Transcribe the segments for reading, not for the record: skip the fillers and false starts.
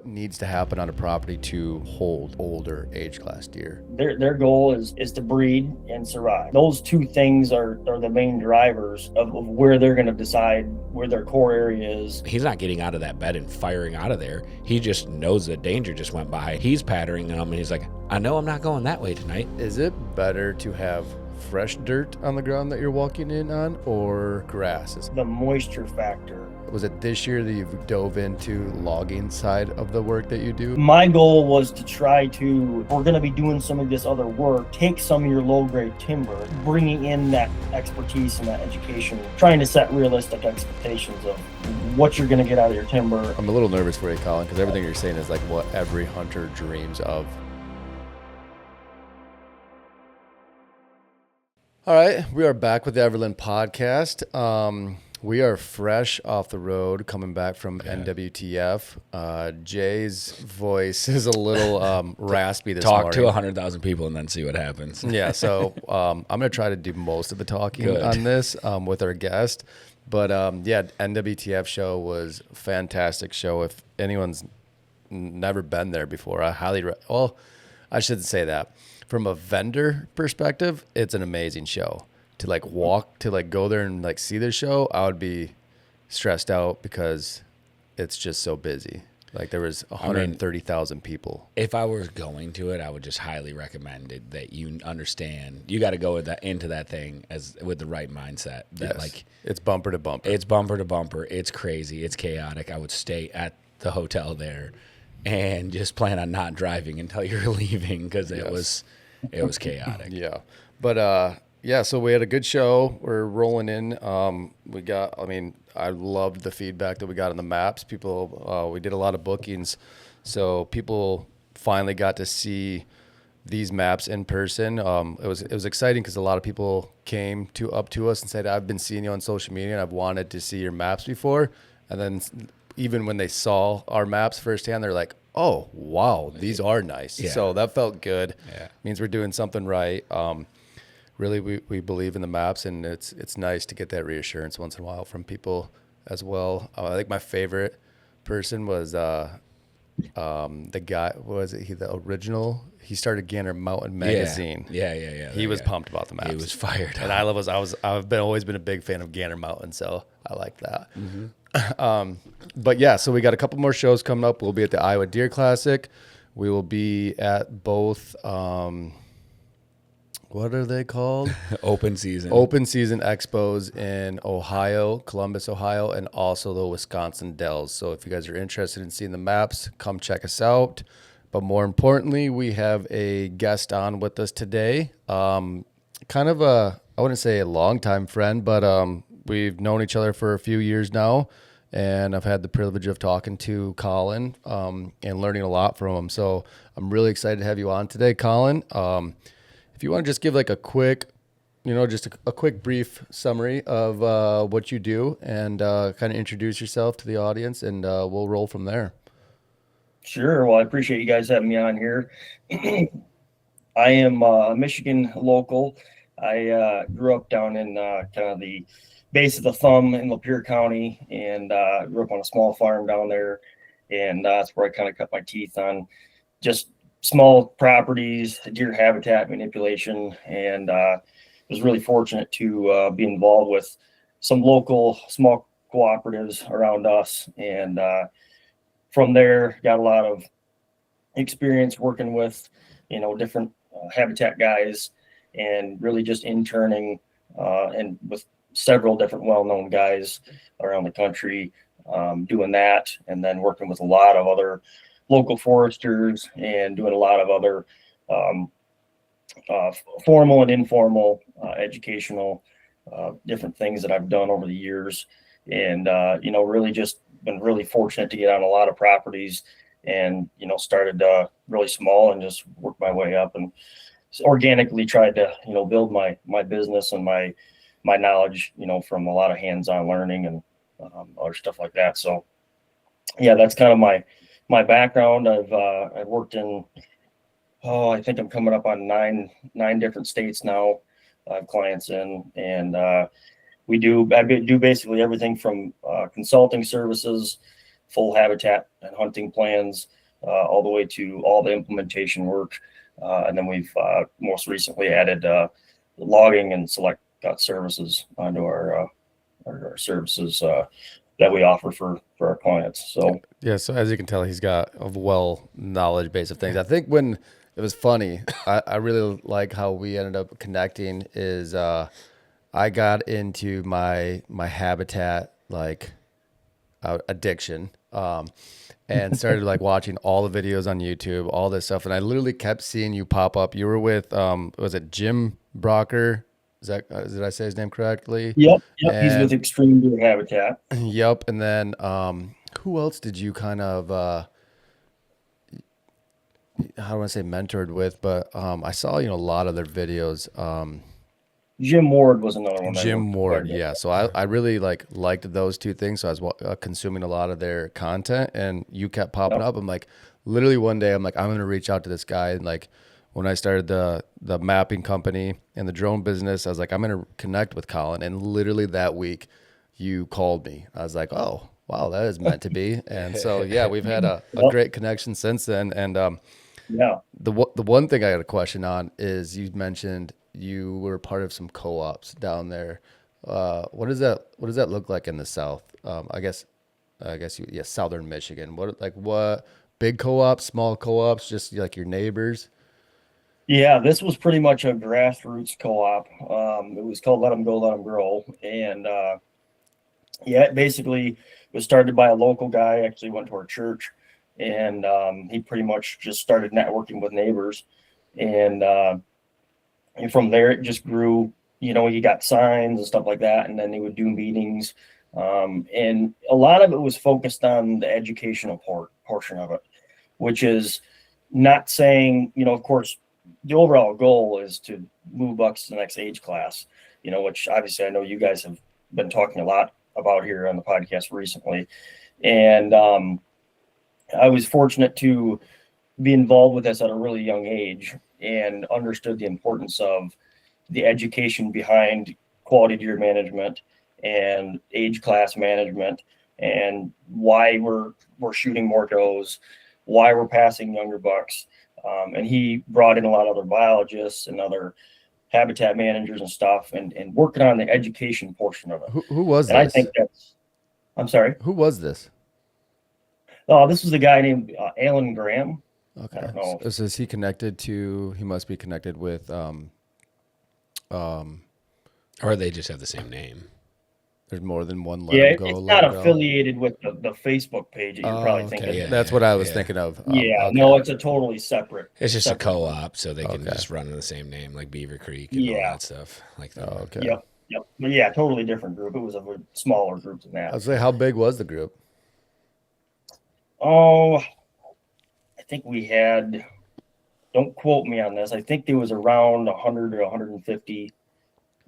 what needs to happen on a property to hold older age class deer? Their goal is to breed and survive. Those two things are the main drivers of where they're going to decide where their core area is. He's not getting out of that bed and firing out of there. He just knows the danger just went by. He's patterning them, and he's like, I know I'm not going that way tonight. Is it better to have fresh dirt on the ground that you're walking in on, or grass? The moisture factor. Was it this year that you've dove into logging side of the work that you do? My goal was to try to, if we're going to be doing some of this other work, take some of your low-grade timber, bringing in that expertise and that education, trying to set realistic expectations of what you're going to get out of your timber. I'm a little nervous for you, Colin, because everything you're saying is like what every hunter dreams of. All right, we are back with the Everland podcast. We are fresh off the road, coming back from NWTF. Jay's voice is a little raspy this morning. Talk to 100,000 people and then see what happens. Yeah, so I'm going to try to do most of the talking on this with our guest. But NWTF show was a fantastic show. If anyone's never been there before, I highly I shouldn't say that. From a vendor perspective, it's an amazing show. To go there and see the show, I would be stressed out because it's just so busy. Like there was 130,000 people. If I was going to it, I would just highly recommend it, that you understand. You got to go into that thing with the right mindset. That it's bumper to bumper. It's bumper to bumper. It's crazy. It's chaotic. I would stay at the hotel there and just plan on not driving until you're leaving because it was chaotic. Yeah, but so we had a good show. We're rolling in. I loved the feedback that we got on the maps. People, we did a lot of bookings, so people finally got to see these maps in person. It was exciting because a lot of people came up to us and said, "I've been seeing you on social media, and I've wanted to see your maps before." And then even when they saw our maps firsthand, they're like, "Oh, wow, these are nice." Yeah. So that felt good. Yeah. Means we're doing something right. Really, we believe in the maps, and it's nice to get that reassurance once in a while from people as well. I think my favorite person was the guy. The original? He started Gander Mountain Magazine. Yeah. He was pumped about the maps. He was fired. And I've always been a big fan of Gander Mountain, so I like that. Mm-hmm. So we got a couple more shows coming up. We'll be at the Iowa Deer Classic. We will be at both. What are they called? Open season expos in Ohio, Columbus, Ohio, and also the Wisconsin Dells. So if you guys are interested in seeing the maps, come check us out. But more importantly, we have a guest on with us today. Kind of I wouldn't say a longtime friend, but we've known each other for a few years now. And I've had the privilege of talking to Collin and learning a lot from him. So I'm really excited to have you on today, Collin. If you want to just give a quick, just a quick brief summary of what you do and kind of introduce yourself to the audience, and we'll roll from there. Sure. Well, I appreciate you guys having me on here. I am a Michigan local. I grew up down in kind of the base of the thumb in Lapeer County, and grew up on a small farm down there. And that's where I kind of cut my teeth on just small properties, deer habitat manipulation, and was really fortunate to be involved with some local small cooperatives around us. And from there, got a lot of experience working with, different habitat guys, and really just interning and with several different well-known guys around the country doing that, and then working with a lot of other local foresters and doing a lot of other formal and informal educational different things that I've done over the years. And, really just been really fortunate to get on a lot of properties, and, started really small and just worked my way up, and organically tried to, build my business and my knowledge, from a lot of hands-on learning and other stuff like that. So yeah, that's kind of my background. I've worked in, I think I'm coming up on nine different states now. I have clients in, and I do basically everything from consulting services full habitat and hunting plans, all the way to all the implementation work. And then we've most recently added logging and select services onto our services that we offer for our clients. So Yeah, so as you can tell, he's got a well knowledge base of things. I think when it was funny, I really like how we ended up connecting is I got into my habitat like addiction and started like watching all the videos on YouTube, all this stuff, and I literally kept seeing you pop up. You were with was it Jim Brocker? Is that did I say his name correctly? yep. He's And with Extreme Deer Habitat. yep, and then who else did you kind of how do I say mentored with? But I saw a lot of their videos. Jim Ward was another one. Jim Ward, yeah. So I really liked those two things. So I was consuming a lot of their content, and you kept popping up. I'm like, literally one day, I'm like, I'm gonna reach out to this guy. And like, when I started the mapping company and the drone business, I was like, I'm gonna connect with Collin. And literally that week, you called me. I was like, oh wow, that is meant to be. And so yeah, we've had a great connection since then. And Yeah. the one thing I got a question on is you mentioned you were part of some co-ops down there. What does that look like in the South? I guess Southern Michigan. What big co-ops, small co-ops, just like your neighbors? Yeah, this was pretty much a grassroots co-op. It was called Let 'em Go, Let 'em Grow. And yeah, it basically was started by a local guy, actually went to our church, and he pretty much just started networking with neighbors. And from there, it just grew. He got signs and stuff like that, and then they would do meetings. And a lot of it was focused on the educational portion of it, which is not saying, of course, the overall goal is to move bucks to the next age class, which obviously I know you guys have been talking a lot about here on the podcast recently. And I was fortunate to be involved with this at a really young age and understood the importance of the education behind quality deer management and age class management, and why we're shooting more does, why we're passing younger bucks. And he brought in a lot of other biologists and other habitat managers and stuff, and working on the education portion of it. Who was and this? I think I'm sorry. Who was this? Oh, this was a guy named Alan Graham. Okay. I don't know. So is he connected to? He must be connected with. Or they just have the same name. There's more than one. It's not affiliated with the Facebook page that you're probably thinking. Yeah. That's what I was thinking of. No, it's a totally separate. It's just separate a co-op, so they can just run in the same name, like Beaver Creek and all that stuff. Like that. Okay. Yep. But yeah, totally different group. It was a smaller group than that. I was say, how big was the group? Oh, I think we had. Don't quote me on this. I think there was around 100 or 150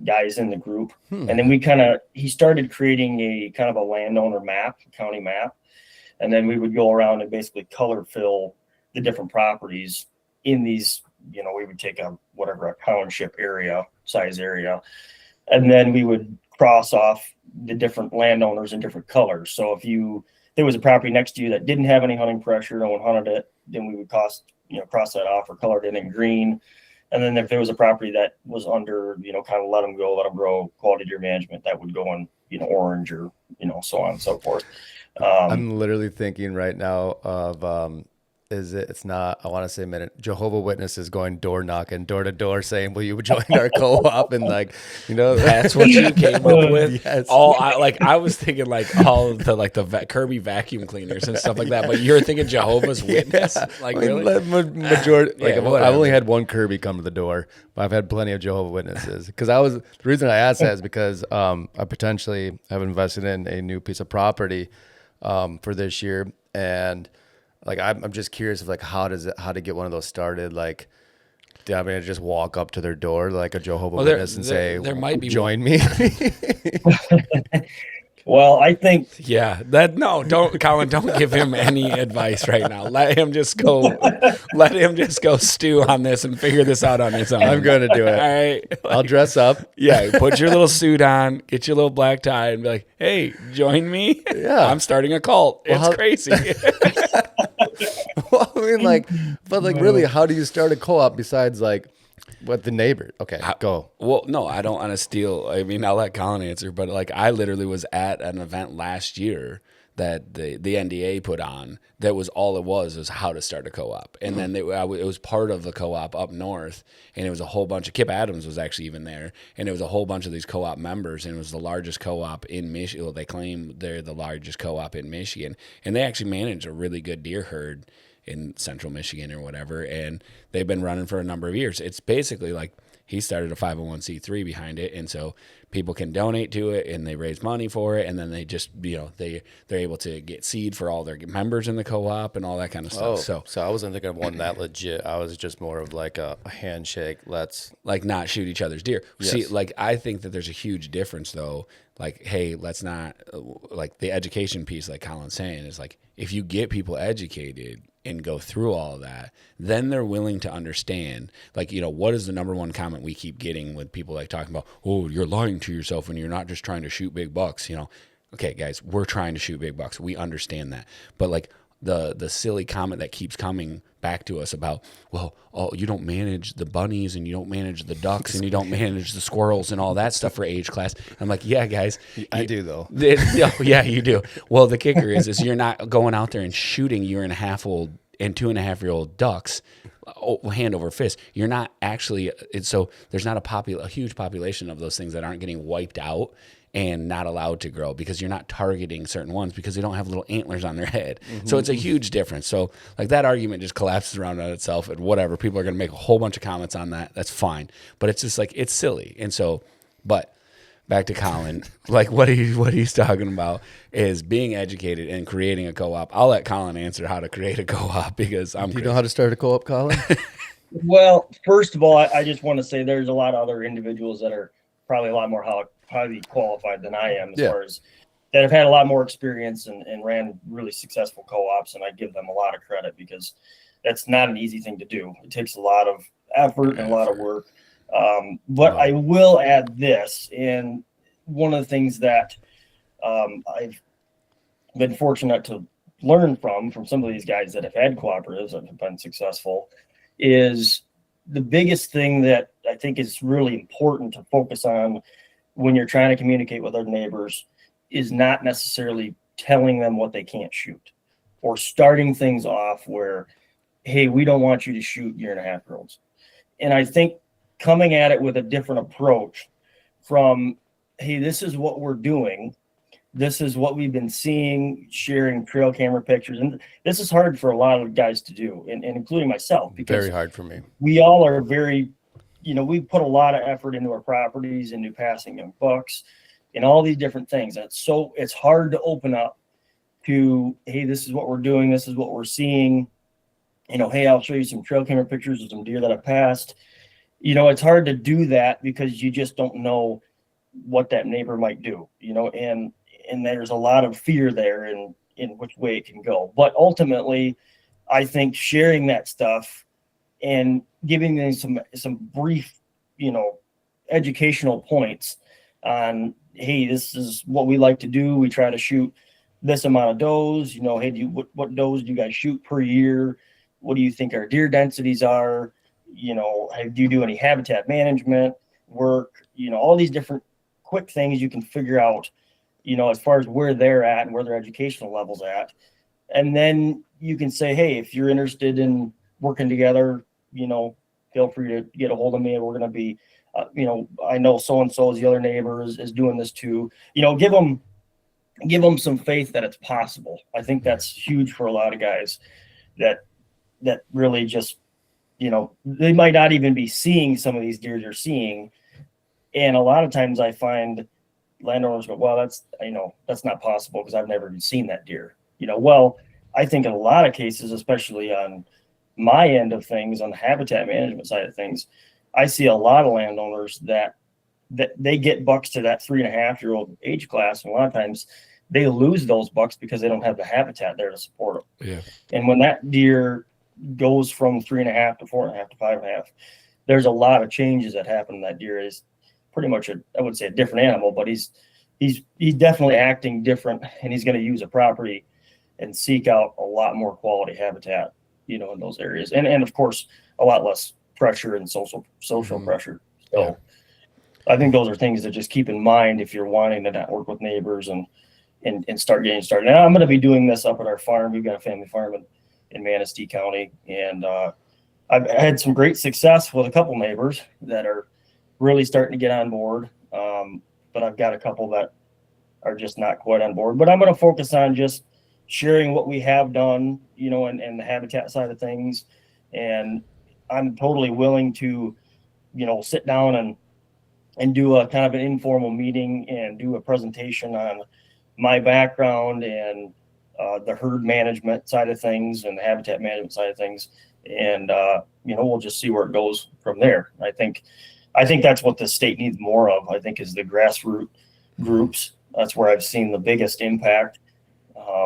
guys in the group. And then he started creating a kind of a landowner map, county map. And then we would go around and basically color fill the different properties in these, we would take a township size area. And then we would cross off the different landowners in different colors. So if there was a property next to you that didn't have any hunting pressure, no one hunted it, then we would cross that off or colored it in green. And then if there was a property that was under, kind of let them go, let them grow, quality deer management, that would go in, orange or, so on and so forth. I'm literally thinking right now of, it's not, I want to say a minute, Jehovah's Witnesses going door knocking, door to door saying, will you join our co-op? And that's what you came up with. Yes. I was thinking all of the Kirby vacuum cleaners and stuff like that, but you're thinking Jehovah's Witness? Really? Majority, I've whatever. only had one Kirby come to the door, but I've had plenty of Jehovah's Witnesses. The reason I asked that is because I potentially have invested in a new piece of property for this year, and I'm just curious of how to get one of those started. I mean, just walk up to their door like a Jehovah's Witness and say, there might be join me. Well, I think Yeah, don't, Colin, don't give him any advice right now. Let him just go stew on this and figure this out on his own. I'm going to do it. All right. I'll dress up. Yeah, put your little suit on, get your little black tie, and be like, "Hey, join me. Yeah. I'm starting a cult. It's crazy." Well, I mean, like, but like, really, how do you start a co-op besides like what the neighbor? Okay, go. Well, no, I don't want to steal. I mean, I'll let Colin answer, but like, I literally was at an event last year that the NDA put on. That was all it was how to start a co-op, and then it was part of the co-op up north, and it was a whole bunch of Kip Adams was actually even there, and it was a whole bunch of these co-op members, and it was the largest co-op in Michigan. Well, they claim they're the largest co-op in Michigan, and they actually manage a really good deer herd in central Michigan or whatever, and they've been running for a number of years. It's basically like he started a 501c3 behind it, and so people can donate to it, and they raise money for it, and then they just, they're able to get seed for all their members in the co-op and all that kind of stuff. So I wasn't thinking of one that legit. I was just more of like a handshake. Let's like not shoot each other's deer. Yes. See, like I think that there's a huge difference though. Like, hey, let's not like the education piece, like Colin's saying, is like if you get people educated and go through all of that, then they're willing to understand. Like, what is the number one comment we keep getting with people like talking about, oh, you're lying to yourself when you're not just trying to shoot big bucks, Okay, guys, we're trying to shoot big bucks. We understand that. But like the silly comment that keeps coming back to us about, well, oh, you don't manage the bunnies and you don't manage the ducks and you don't manage the squirrels and all that stuff for age class. I'm like, yeah, guys. I do though. Yeah, you do. Well, the kicker is you're not going out there and shooting year-and-a-half-old and 2.5-year-old ducks hand over fist. You're not actually, so there's not a huge population of those things that aren't getting wiped out and not allowed to grow because you're not targeting certain ones because they don't have little antlers on their head. Mm-hmm. So it's a huge difference. So like that argument just collapses around on itself and whatever. People are going to make a whole bunch of comments on that. That's fine. But it's just like, it's silly. And so, but back to Colin, like what he's talking about is being educated and creating a co-op. I'll let Colin answer how to create a co-op because Do you know how to start a co-op, Colin? Well, first of all, I just want to say there's a lot of other individuals that are probably a lot more highly qualified than I am as far as that have had a lot more experience and ran really successful co-ops. And I give them a lot of credit because that's not an easy thing to do. It takes a lot of effort and a lot of work. But I will add this, and one of the things that I've been fortunate to learn from some of these guys that have had cooperatives that have been successful is the biggest thing that I think is really important to focus on when you're trying to communicate with our neighbors is not necessarily telling them what they can't shoot or starting things off where, hey, we don't want you to shoot year-and-a-half-year-olds. And I think coming at it with a different approach from, hey, this is what we're doing. This is what we've been seeing, sharing trail camera pictures. And this is hard for a lot of guys to do, and including myself. Because very hard for me. We all are very, we put a lot of effort into our properties, into passing young bucks, and all these different things. And so it's hard to open up to, hey, this is what we're doing. This is what we're seeing. Hey, I'll show you some trail camera pictures of some deer that I passed. It's hard to do that because you just don't know what that neighbor might do, and there's a lot of fear there in which way it can go. But ultimately, I think sharing that stuff and giving them some brief, educational points on, hey, this is what we like to do. We try to shoot this amount of does, hey, what does do you guys shoot per year? What do you think our deer densities are? Do you do any habitat management work? All these different quick things you can figure out, as far as where they're at and where their educational level's at. And then you can say, hey, if you're interested in working together, feel free to get a hold of me. We're going to be, I know so-and-so is the other neighbor is doing this too. Give them some faith that it's possible. I think that's huge for a lot of guys that really just, they might not even be seeing some of these deer they're seeing. And a lot of times I find landowners go, well, that's not possible because I've never even seen that deer. Well, I think in a lot of cases, especially on my end of things, on the habitat management side of things, I see a lot of landowners that that they get bucks to that 3.5-year-old age class, and a lot of times they lose those bucks because they don't have the habitat there to support them. Yeah. And when that deer goes from 3.5 to 4.5 to 5.5, there's a lot of changes that happen. That deer is pretty much I would say a different animal, but he's definitely acting different, and he's going to use a property and seek out a lot more quality habitat, in those areas. And of course, a lot less pressure and social pressure. So Yeah. I think those are things to just keep in mind if you're wanting to network with neighbors and start getting started. Now I'm going to be doing this up at our farm. We've got a family farm in Manistee County, and I've had some great success with a couple neighbors that are really starting to get on board. But I've got a couple that are just not quite on board. But I'm going to focus on just sharing what we have done, and the habitat side of things. And I'm totally willing to, sit down and do a kind of an informal meeting and do a presentation on my background and the herd management side of things and the habitat management side of things. And, we'll just see where it goes from there. I think that's what the state needs more of, I think, is the grassroots groups. That's where I've seen the biggest impact.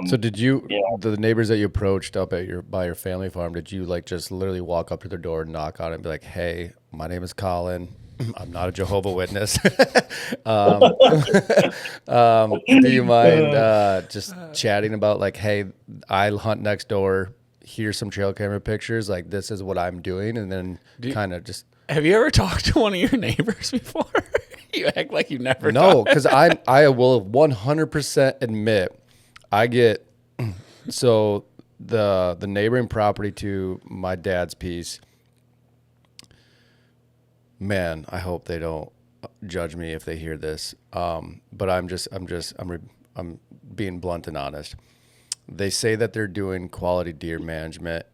So did the neighbors that you approached up by your family farm, did you like just literally walk up to their door, knock on it, and be like, "Hey, my name is Colin. I'm not a Jehovah's Witness. Do you mind just chatting about like, hey, I hunt next door. Here's some trail camera pictures. Like, this is what I'm doing," and then kind of just. Have you ever talked to one of your neighbors before? You act like you've never. No, because I will 100% admit I get so the neighboring property to my dad's piece. Man, I hope they don't judge me if they hear this. But I'm being blunt and honest. They say that they're doing quality deer management.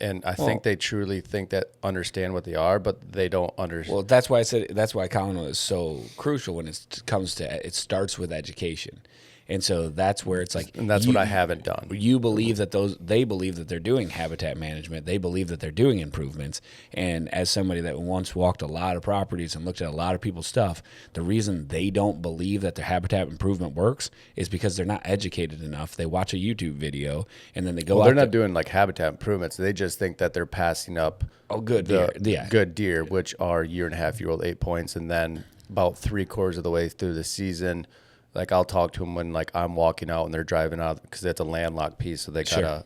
And I think they truly understand what they are, but they don't understand. Well, that's why Colin was so crucial when it comes to, it starts with education. And so that's where it's like, and that's what I haven't done. You believe that they believe that they're doing habitat management. They believe that they're doing improvements. And as somebody that once walked a lot of properties and looked at a lot of people's stuff, the reason they don't believe that their habitat improvement works is because they're not educated enough. They watch a YouTube video and then they go. Well, they're not doing like habitat improvements. They just think that they're passing up good deer, which are 1.5-year-old 8 points, and then about 3/4 of the way through the season. Like, I'll talk to them when like I'm walking out and they're driving out, because it's a landlocked piece. So they gotta,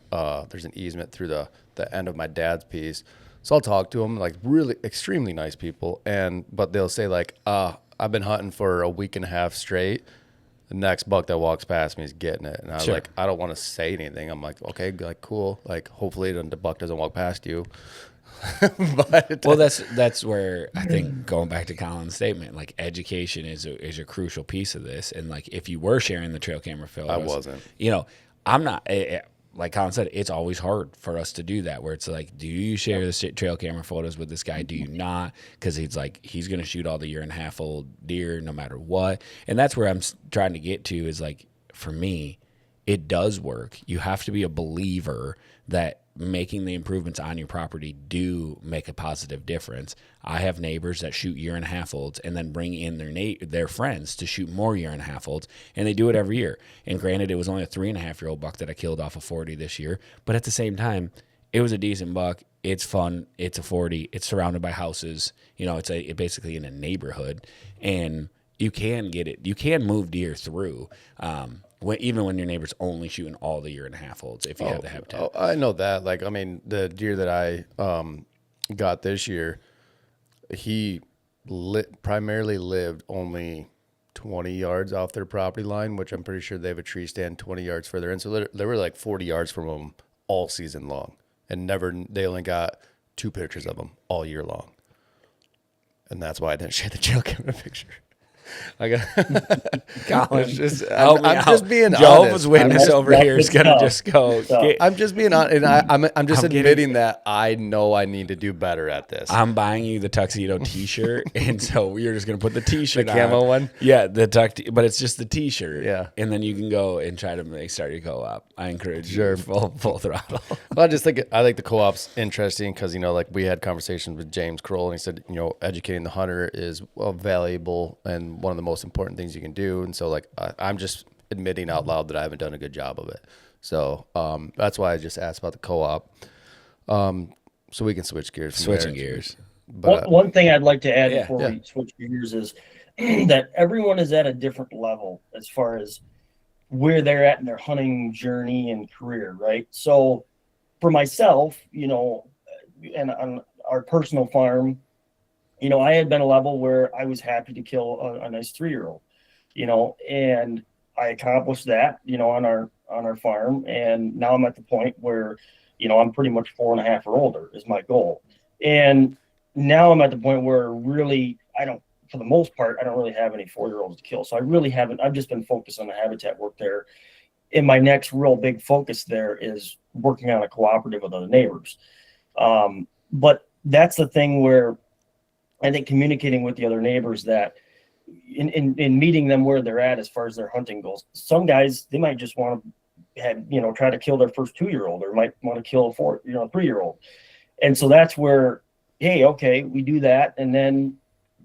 there's an easement through the end of my dad's piece. So I'll talk to them, like really extremely nice people. But they'll say like, I've been hunting for a week and a half straight. The next buck that walks past me is getting it. And I was like, I don't want to say anything. I'm like, okay, like cool. Like hopefully the buck doesn't walk past you. Well, that's where I think, going back to Colin's statement, like education is a crucial piece of this. And like, if you were sharing the trail camera photos, I wasn't. I'm not. Like Colin said, it's always hard for us to do that. Where it's like, do you share the trail camera photos with this guy? Do you not? Because he's going to shoot all the 1.5-year-old deer no matter what. And that's where I'm trying to get to, is like, for me, it does work. You have to be a believer that making the improvements on your property do make a positive difference. I have neighbors that shoot 1.5-year-olds and then bring in their friends to shoot more 1.5-year-olds, and they do it every year. And granted, it was only a 3.5-year-old buck that I killed off a 40 this year, but at the same time, it was a decent buck. It's fun. It's a 40. It's surrounded by houses. It's basically in a neighborhood, and you can get it. You can move deer through. Even when your neighbor's only shooting all the 1.5-year-olds, if you have the habitat. Oh, I know that. Like, I mean, the deer that I got this year, he primarily lived only 20 yards off their property line, which I'm pretty sure they have a tree stand 20 yards further in. So they were like 40 yards from them all season long, and they only got 2 pictures of them all year long. And that's why I didn't share the trail camera picture. I got. Colin, It's just, help me I'm out. just being Jehovah's honest. Witness over That's here is good gonna stuff. just go. So, "Get- I'm just being honest, and I'm just I'm getting- admitting that I know I need to do better at this. I'm buying you the tuxedo T-shirt, and so we're just gonna put the T-shirt The camo on. one? Yeah, the but it's just the T-shirt. Yeah. and then you can go and try to start your co-op. I encourage Sure. you full throttle. Well, I just think I think the co-op's interesting because like we had conversations with James Kroll, and he said educating the hunter is valuable and one of the most important things you can do. And so like I'm just admitting out loud that I haven't done a good job of it. So that's why I just asked about the co-op. So we can switch gears. Switching gears. But one thing I'd like to add Yeah, before yeah. we switch gears is that everyone is at a different level as far as where they're at in their hunting journey and career, right? So for myself, and on our personal farm, I had been a level where I was happy to kill a nice 3-year-old, and I accomplished that, on our farm. And now I'm at the point where, I'm pretty much 4.5 or older is my goal. And now I'm at the point where really, for the most part, I don't really have any 4-year-olds to kill. So I've just been focused on the habitat work there. And my next real big focus there is working on a cooperative with other neighbors. But that's the thing where I think communicating with the other neighbors that in meeting them where they're at as far as their hunting goals. Some guys, they might just want to have, try to kill their first 2-year-old, or might want to kill a 3-year-old. And so that's where, hey, okay, we do that. And then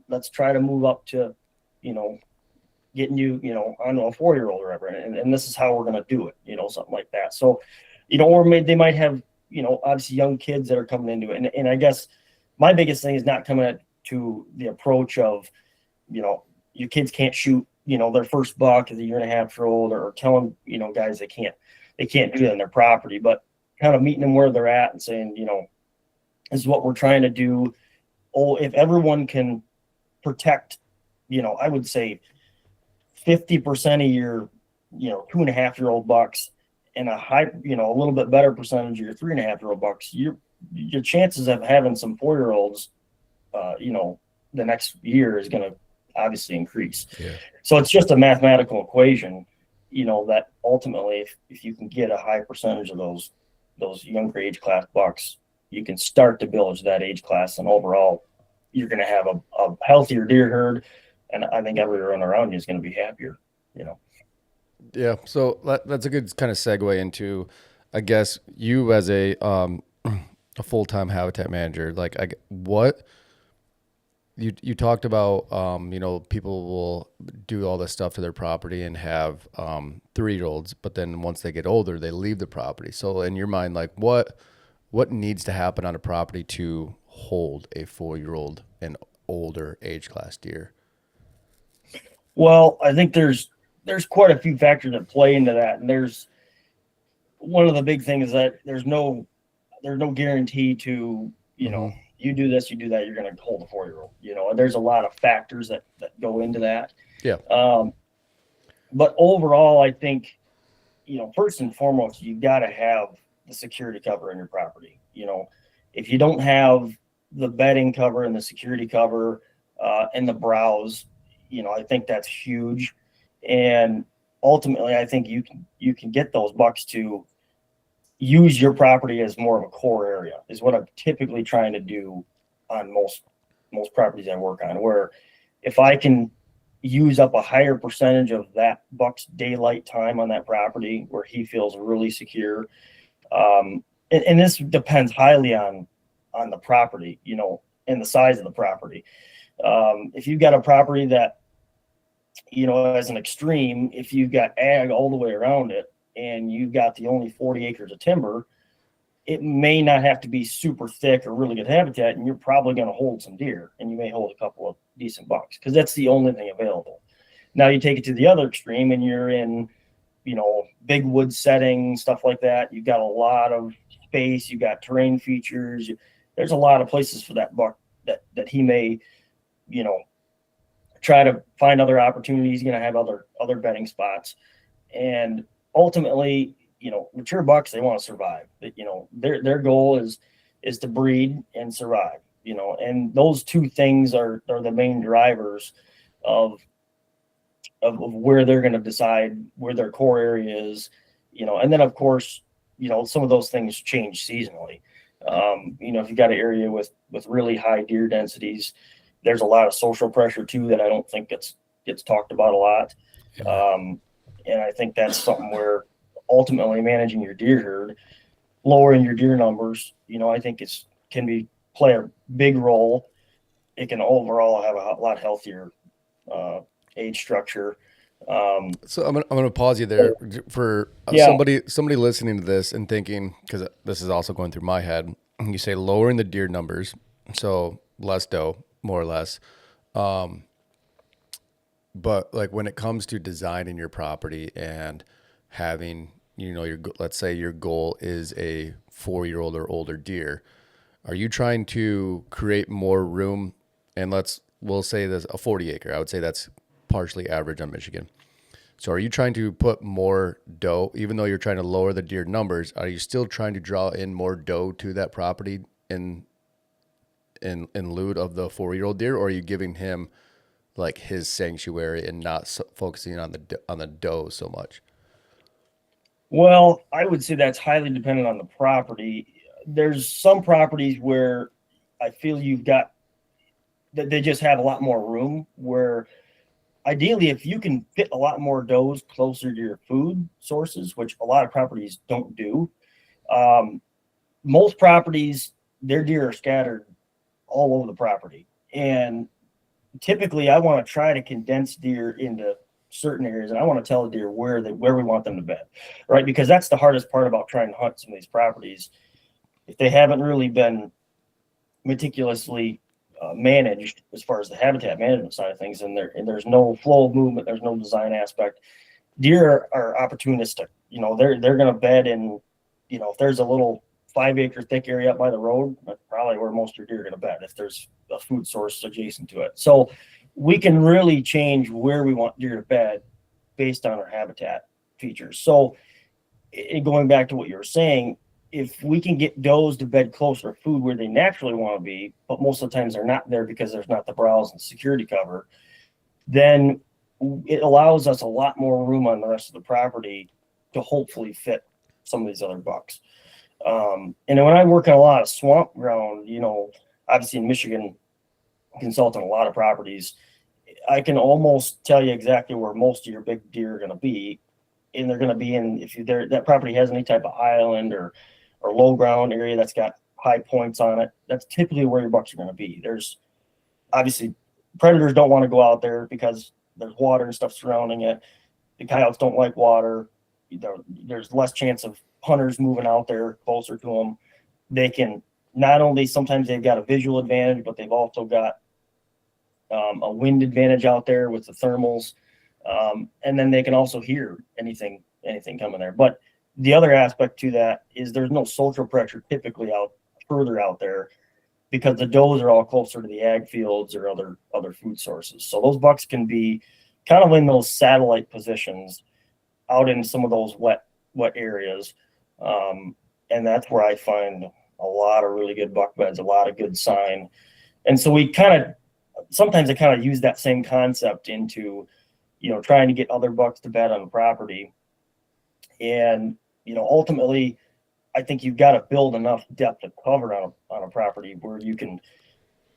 let's try to move up to, getting you, I don't know, a 4-year-old or whatever. And this is how we're going to do it, something like that. So, or they might have, obviously young kids that are coming into it. And I guess my biggest thing is not coming to the approach of, your kids can't shoot, their first buck as a 1.5-year-old, or telling, guys they can't do that on their property, but kind of meeting them where they're at and saying, this is what we're trying to do. Oh, if everyone can protect, I would say 50% of your, 2.5-year-old bucks, and a high, a little bit better percentage of your 3.5-year-old bucks, your chances of having some 4-year-olds, the next year is going to obviously increase. Yeah. So it's just a mathematical equation, that ultimately, if you can get a high percentage of those younger age class bucks, you can start to build to that age class, and overall, you're going to have a healthier deer herd, and I think everyone around you is going to be happier. Yeah, so that's a good kind of segue into, I guess, you as a full-time habitat manager. Like, what you talked about, people will do all this stuff to their property and have 3-year-olds, but then once they get older, they leave the property. So in your mind, like, what needs to happen on a property to hold a 4-year-old and older age class deer? Well, I think there's quite a few factors that play into that. And there's one of the big things that there's no guarantee to, you do this, you do that, you're going to hold a 4-year-old, and there's a lot of factors that go into that. Yeah. But overall, I think, first and foremost, you got to have the security cover in your property. If you don't have the bedding cover and the security cover and the browse, I think that's huge. And ultimately, I think you can get those bucks to use your property as more of a core area, is what I'm typically trying to do on most properties I work on, where if I can use up a higher percentage of that buck's daylight time on that property where he feels really secure. And this depends highly on the property, and the size of the property. If you've got a property that, as an extreme, if you've got ag all the way around it and you've got the only 40 acres of timber, it may not have to be super thick or really good habitat, and you're probably going to hold some deer, and you may hold a couple of decent bucks because that's the only thing available. Now you take it to the other extreme and you're in, big wood setting, stuff like that. You've got a lot of space, you've got terrain features. There's a lot of places for that buck that he may, try to find other opportunities. He's going to have other bedding spots. And ultimately, mature bucks, they want to survive. Their goal is to breed and survive, and those two things are the main drivers of of where they're going to decide where their core area is, and then of course, some of those things change seasonally. If you got an area with really high deer densities, there's a lot of social pressure too that I don't think gets talked about a lot. And I think that's something where ultimately managing your deer herd, lowering your deer numbers, I think play a big role. It can overall have a lot healthier age structure. So I'm gonna pause you there for somebody listening to this and thinking, because this is also going through my head. You say lowering the deer numbers, so less doe, more or less. But like when it comes to designing your property and having, let's say your goal is a 4-year-old or older deer, are you trying to create more room? And we'll say there's a 40 acre. I would say that's partially average on Michigan. So are you trying to put more doe, even though you're trying to lower the deer numbers, are you still trying to draw in more doe to that property in lieu of the 4-year-old deer, or are you giving him like his sanctuary and not focusing on the doe so much? Well, I would say that's highly dependent on the property. There's some properties where I feel you've got that they just have a lot more room, where ideally, if you can fit a lot more does closer to your food sources, which a lot of properties don't do, most properties, their deer are scattered all over the property. And typically I want to try to condense deer into certain areas, and I want to tell the deer where we want them to bed, right? Because that's the hardest part about trying to hunt some of these properties. If they haven't really been meticulously managed as far as the habitat management side of things, and there's no flow of movement, there's no design aspect. Deer are opportunistic. They're going to bed in, if there's a little 5-acre thick area up by the road, that's probably where most of your deer are going to bed if there's a food source adjacent to it. So we can really change where we want deer to bed based on our habitat features. So going back to what you were saying, if we can get does to bed closer to food where they naturally want to be, but most of the times they're not there because there's not the browse and security cover, then it allows us a lot more room on the rest of the property to hopefully fit some of these other bucks. And then when I work on a lot of swamp ground, obviously in Michigan, consulting a lot of properties, I can almost tell you exactly where most of your big deer are going to be. And they're going to be in, if that property has any type of island or low ground area that's got high points on it, that's typically where your bucks are going to be. There's obviously predators don't want to go out there because there's water and stuff surrounding it. The coyotes don't like water. There's less chance of hunters moving out there closer to them. They can not only, sometimes they've got a visual advantage, but they've also got a wind advantage out there with the thermals. And then they can also hear anything coming there. But the other aspect to that is there's no social pressure typically further out there, because the does are all closer to the ag fields or other food sources. So those bucks can be kind of in those satellite positions out in some of those wet areas. And that's where I find a lot of really good buck beds, a lot of good sign. And so sometimes I kind of use that same concept into, trying to get other bucks to bed on the property. And, ultimately, I think you've got to build enough depth of cover on a property where you can,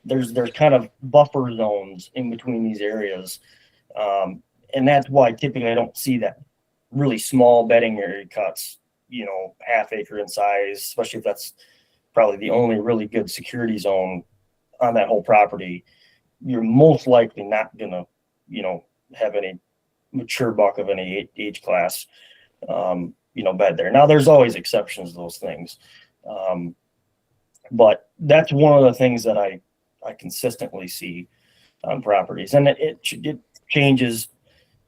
there's kind of buffer zones in between these areas. And that's why typically I don't see that really small bedding area cuts, half acre in size, especially if that's probably the only really good security zone on that whole property. You're most likely not going to, have any mature buck of any age class, bed there. Now there's always exceptions to those things. But that's one of the things that I consistently see on properties, and it changes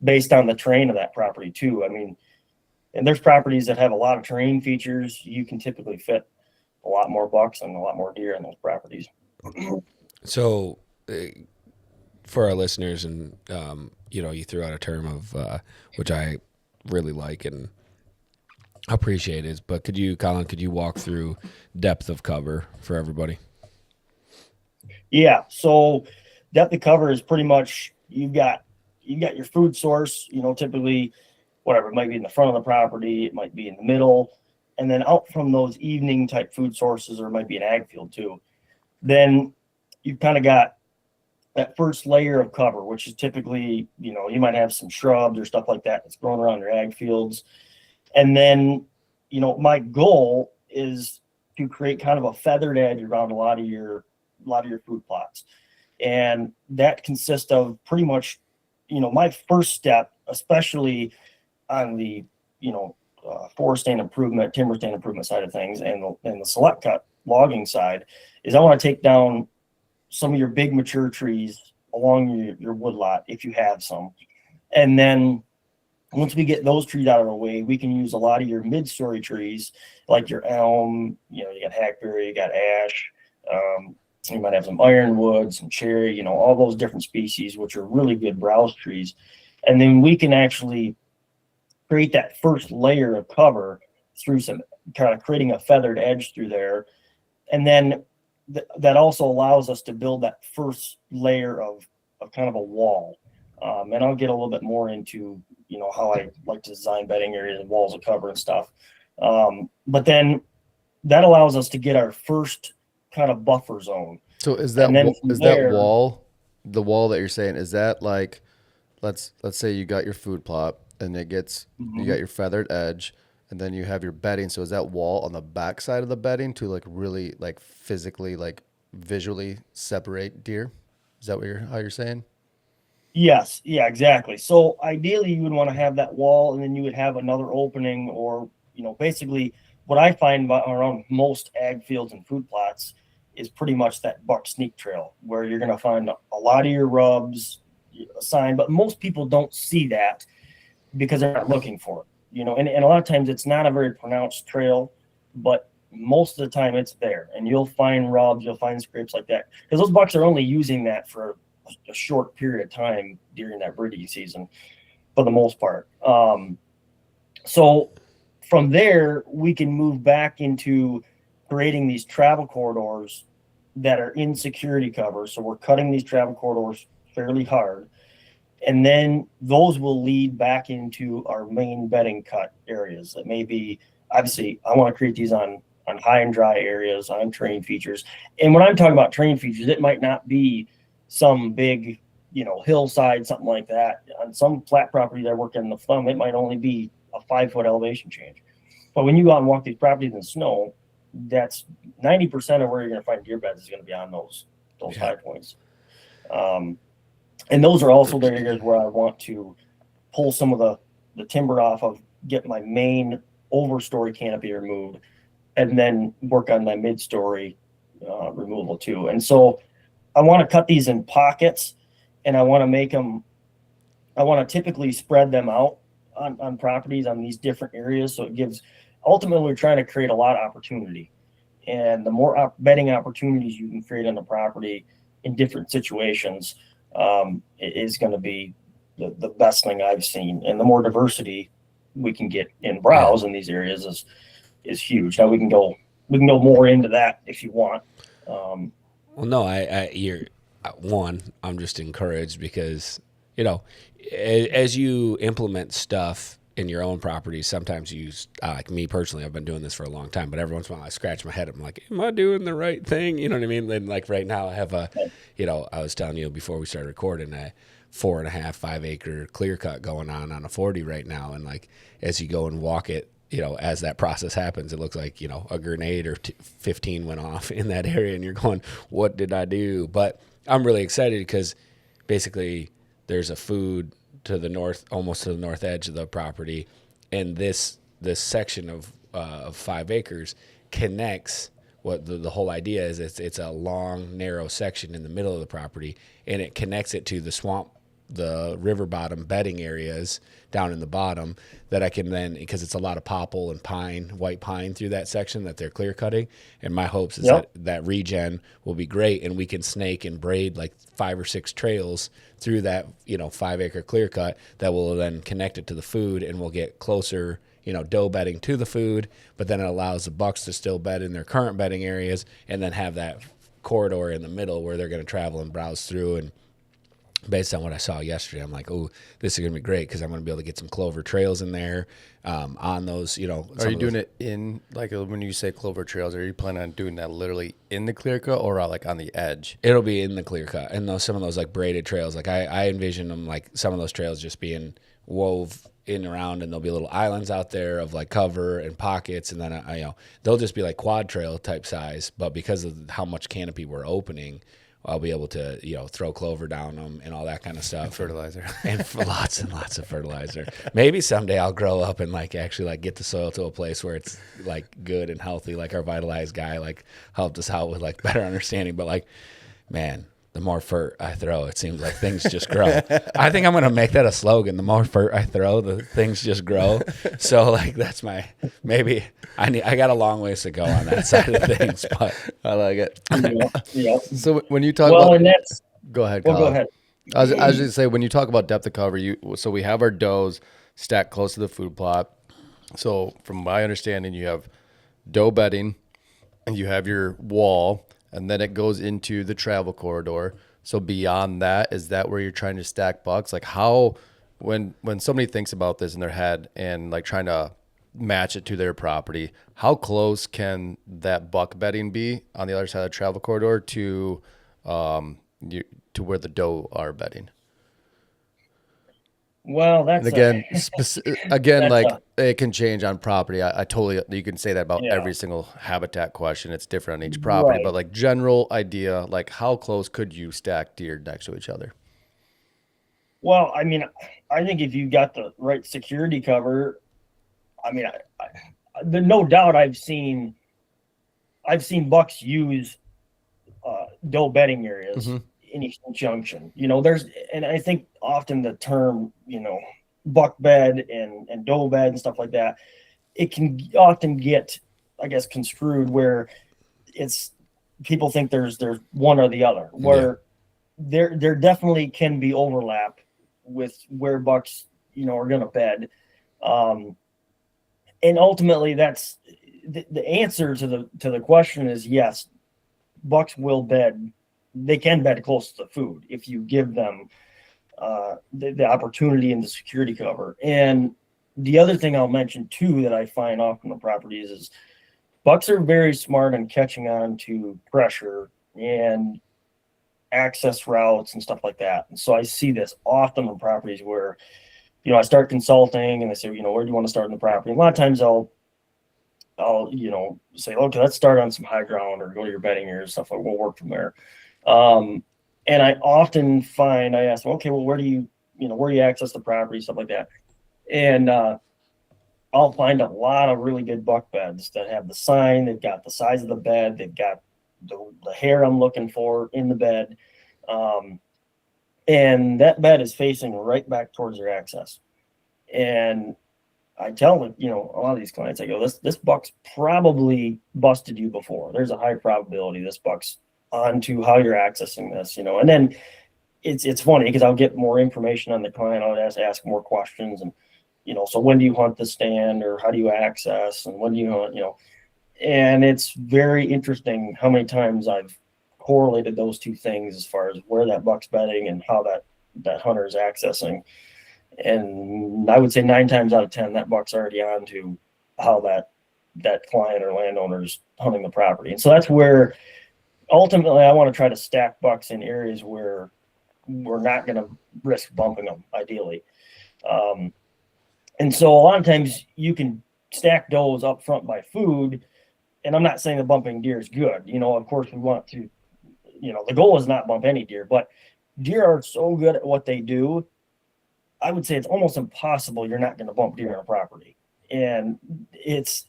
based on the terrain of that property too. I mean, and there's properties that have a lot of terrain features. You can typically fit a lot more bucks and a lot more deer in those properties. So for our listeners, and you threw out a term of which I really like and appreciate is, but Colin, could you walk through depth of cover for everybody? Yeah. So depth of cover is pretty much, you've got, you got your food source, typically whatever, it might be in the front of the property, it might be in the middle, and then out from those evening type food sources, or it might be an ag field too. Then you've kind of got that first layer of cover, which is typically, you might have some shrubs or stuff like that that's growing around your ag fields. And then, my goal is to create kind of a feathered edge around a lot of your food plots. And that consists of pretty much, my first step, especially on the, forest stand improvement, timber stand improvement side of things, and the select cut logging side, is I want to take down some of your big mature trees along your wood lot, if you have some. And then once we get those trees out of the way, we can use a lot of your mid-story trees, like your elm, you got hackberry, you got ash, you might have some ironwood, some cherry, all those different species, which are really good browse trees. And then we can actually create that first layer of cover through some kind of creating a feathered edge through there. And then that also allows us to build that first layer of kind of a wall. And I'll get a little bit more into, how I like to design bedding areas and walls of cover and stuff. But then that allows us to get our first kind of buffer zone. So that wall, the wall that you're saying, is that like, let's say you got your food plot and it gets, you got your feathered edge, and then you have your bedding. So is that wall on the back side of the bedding to like really like physically, like visually separate deer? Is that how you're saying? Yes. Yeah, exactly. So ideally you would want to have that wall, and then you would have another opening, or, basically what I find around most ag fields and food plots is pretty much that buck sneak trail, where you're going to find a lot of your rubs assigned, but most people don't see that because they're not looking for it, and a lot of times it's not a very pronounced trail, but most of the time it's there, and you'll find rubs, you'll find scrapes like that, because those bucks are only using that for a short period of time during that breeding season for the most part. So from there, we can move back into creating these travel corridors that are in security cover. So we're cutting these travel corridors fairly hard. And then those will lead back into our main bedding cut areas. That may be, obviously, I want to create these on high and dry areas, on terrain features. And when I'm talking about terrain features, it might not be some big, hillside, something like that. On some flat property that I work in the thumb, it might only be a 5-foot elevation change. But when you go out and walk these properties in snow, that's 90% of where you're going to find deer beds is going to be on those high points. And those are also the areas where I want to pull some of the timber off of, get my main overstory canopy removed, and then work on my mid-story removal too. And so I want to cut these in pockets, and I want to typically spread them out on properties on these different areas. So it gives, ultimately we're trying to create a lot of opportunity, and the more bedding opportunities you can create on the property in different situations, it is going to be the best thing I've seen. And the more diversity we can get in browse in these areas is huge. Now we can go more into that if you want. Well, no, I'm just encouraged because, as you implement stuff in your own properties, sometimes you, like me personally, I've been doing this for a long time, but every once in a while I scratch my head. I'm like, am I doing the right thing? You know what I mean? And like right now I have I was telling you before we started recording, a 4.5-5 acre clear cut going on a 40 right now. And like, as you go and walk it, as that process happens, it looks like, a grenade or 15 went off in that area, and you're going, what did I do? But I'm really excited because basically there's a food to the north, almost to the north edge of the property, and this section of 5 acres connects. What the whole idea is, it's a long, narrow section in the middle of the property, and it connects it to the swamp, the river bottom bedding areas down in the bottom, that I can then, because it's a lot of popple and pine, white pine through that section that they're clear cutting. And my hopes is that regen will be great, and we can snake and braid like 5 or 6 trails through that, 5 acre clear cut that will then connect it to the food, and we'll get closer, doe bedding to the food, but then it allows the bucks to still bed in their current bedding areas, and then have that corridor in the middle where they're going to travel and browse through. And based on what I saw yesterday, I'm like, oh, this is going to be great because I'm going to be able to get some clover trails in there on those, Are you doing it in, like, when you say clover trails, are you planning on doing that literally in the clear cut or like on the edge? It'll be in the clear cut. And some of those like braided trails, like I envision them like some of those trails just being wove in around, and there'll be little islands out there of like cover and pockets. And then, they'll just be like quad trail type size. But because of how much canopy we're opening, I'll be able to, throw clover down them and all that kind of stuff. Fertilizer. And lots and lots of fertilizer. Maybe someday I'll grow up and like actually like get the soil to a place where it's like good and healthy. Like our vitalized guy like helped us out with like better understanding. But like, man, the more fert I throw, it seems like things just grow. I think I'm going to make that a slogan. The more fert I throw, the things just grow. So like, that's maybe I got a long ways to go on that side of things, but I like it. Yeah. So when you talk Well, about, and that's, go ahead, well, Colin. go ahead. I was going to say, when you talk about depth of cover, so we have our does stacked close to the food plot. So from my understanding, you have doe bedding and you have your wall, and then it goes into the travel corridor. So beyond that, is that where you're trying to stack bucks? Like how, when somebody thinks about this in their head and like trying to match it to their property, how close can that buck bedding be on the other side of the travel corridor to where the doe are bedding? Well, that's And again, that's like it can change on property. I totally, you can say that about Yeah. every single habitat question. It's different on each property, Right. but like general idea, like how close could you stack deer next to each other? Well, I mean, I think if you got the right security cover, I mean, no doubt I've seen bucks use doe bedding areas in Eastern Junction. And I think often the term, buck bed and doe bed and stuff like that, it can often get, I guess, construed where it's people think there's one or the other. Where there definitely can be overlap with where bucks, are going to bed. And ultimately that's the answer to the question is yes, bucks will bed. They can bed close to the food if you give them the opportunity and the security cover. And the other thing I'll mention too that I find often on properties is bucks are very smart on catching on to pressure and access routes and stuff like that. And so I see this often on properties where, I start consulting and they say, where do you want to start in the property? And a lot of times I'll say, okay, let's start on some high ground or go to your bedding area and stuff. Like we'll work from there. And I often find I ask them, okay, well, where do you access the property, stuff like that. And I'll find a lot of really good buck beds that have the sign, they've got the size of the bed, they've got the hair I'm looking for in the bed. And that bed is facing right back towards your access. And I tell them, a lot of these clients, I go, this buck's probably busted you before. There's a high probability this buck's onto how you're accessing this, and then it's funny because I'll get more information on the client. I'll ask more questions and, so when do you hunt the stand or how do you access and when do you hunt, and it's very interesting how many times I've correlated those two things as far as where that buck's bedding and how that hunter is accessing. And I would say 9 times out of 10, that buck's already on to how that client or landowner's hunting the property. And so that's where ultimately I want to try to stack bucks in areas where we're not going to risk bumping them ideally. And so a lot of times you can stack does up front by food. And I'm not saying the bumping deer is good. Of course we want to, the goal is not bump any deer, but deer are so good at what they do. I would say it's almost impossible you're not going to bump deer on a property. And it's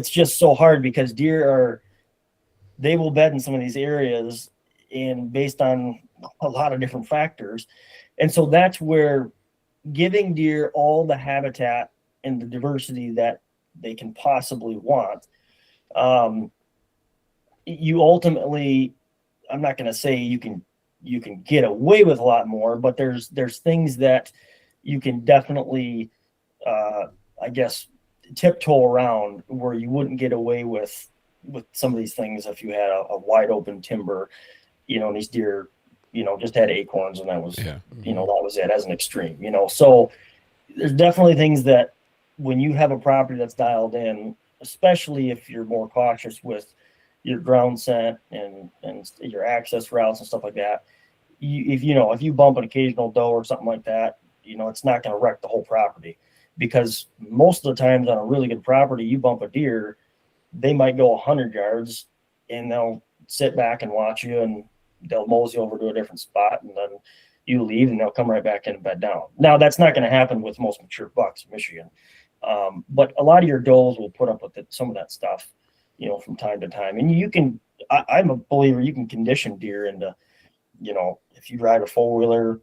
just so hard because deer they will bed in some of these areas and based on a lot of different factors. And so that's where giving deer all the habitat and the diversity that they can possibly want. You ultimately, I'm not going to say you can get away with a lot more, but there's things that you can definitely, I guess, tiptoe around where you wouldn't get away with some of these things if you had a wide open timber, and these deer just had acorns, and that was, Yeah. that was it as an extreme, So there's definitely things that when you have a property that's dialed in, especially if you're more cautious with your ground scent and your access routes and stuff like that, if you bump an occasional doe or something like that, it's not going to wreck the whole property, because most of the times on a really good property, you bump a deer, they might go 100 yards and they'll sit back and watch you, and they'll mosey over to a different spot, and then you leave and they'll come right back in and bed down. Now, that's not going to happen with most mature bucks in Michigan. But a lot of your does will put up with some of that stuff, from time to time. And I'm a believer, you can condition deer into, if you ride a four-wheeler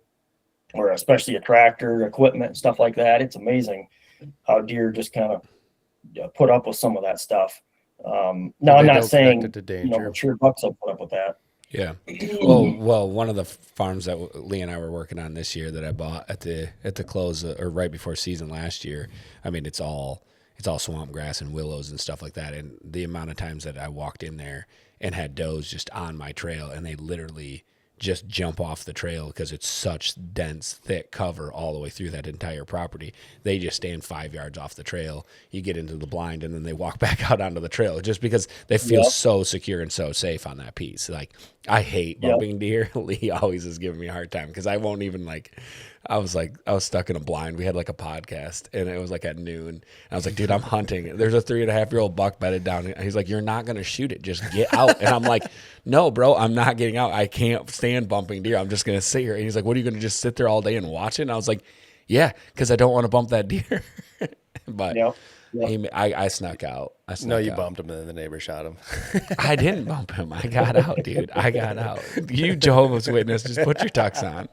or especially a tractor, equipment, stuff like that, it's amazing how deer just kind of put up with some of that stuff. Now, I'm not saying, mature bucks will put up with that. Yeah. Well, one of the farms that Lee and I were working on this year that I bought at the close or right before season last year, I mean, it's all swamp grass and willows and stuff like that. And the amount of times that I walked in there and had does just on my trail, and they literally just jump off the trail because it's such dense, thick cover all the way through that entire property. They just stand 5 yards off the trail. You get into the blind, and then they walk back out onto the trail just because they feel so secure and so safe on that piece. Like, I hate bumping deer. Lee always is giving me a hard time because I won't even I was stuck in a blind. We had like a podcast, and it was like at noon. I was like, dude, I'm hunting. There's a 3.5-year-old buck bedded down. He's like, you're not going to shoot it. Just get out. And I'm like, no, bro, I'm not getting out. I can't stand bumping deer. I'm just going to sit here. And he's like, what, are you going to just sit there all day and watch it? And I was like, yeah, because I don't want to bump that deer. But I snuck out. You bumped him, and then the neighbor shot him. I didn't bump him. I got out, dude. I got out. You Jehovah's Witness, just put your tux on.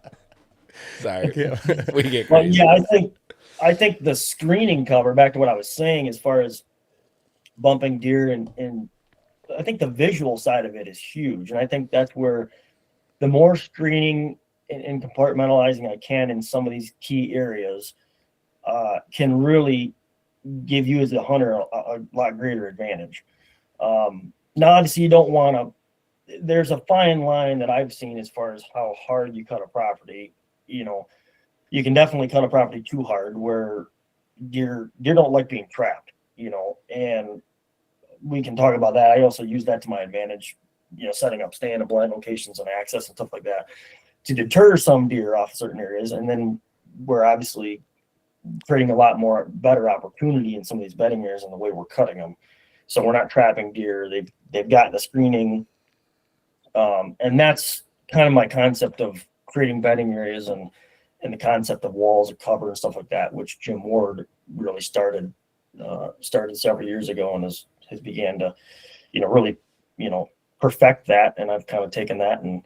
Sorry, we get crazy. Well, yeah, I think the screening cover, back to what I was saying, as far as bumping deer, and I think the visual side of it is huge. And I think that's where the more screening and compartmentalizing I can in some of these key areas can really give you as a hunter a lot greater advantage. Now, obviously, you don't want to, there's a fine line that I've seen as far as how hard you cut a property. You can definitely cut a property too hard where deer don't like being trapped, and we can talk about that. I also use that to my advantage, setting up stand and blind locations and access and stuff like that to deter some deer off certain areas. And then we're obviously creating a lot more better opportunity in some of these bedding areas and the way we're cutting them. So we're not trapping deer. They've gotten the screening. And that's kind of my concept of creating bedding areas and the concept of walls of cover and stuff like that, which Jim Ward really started several years ago and has began to, really, perfect that. And I've kind of taken that and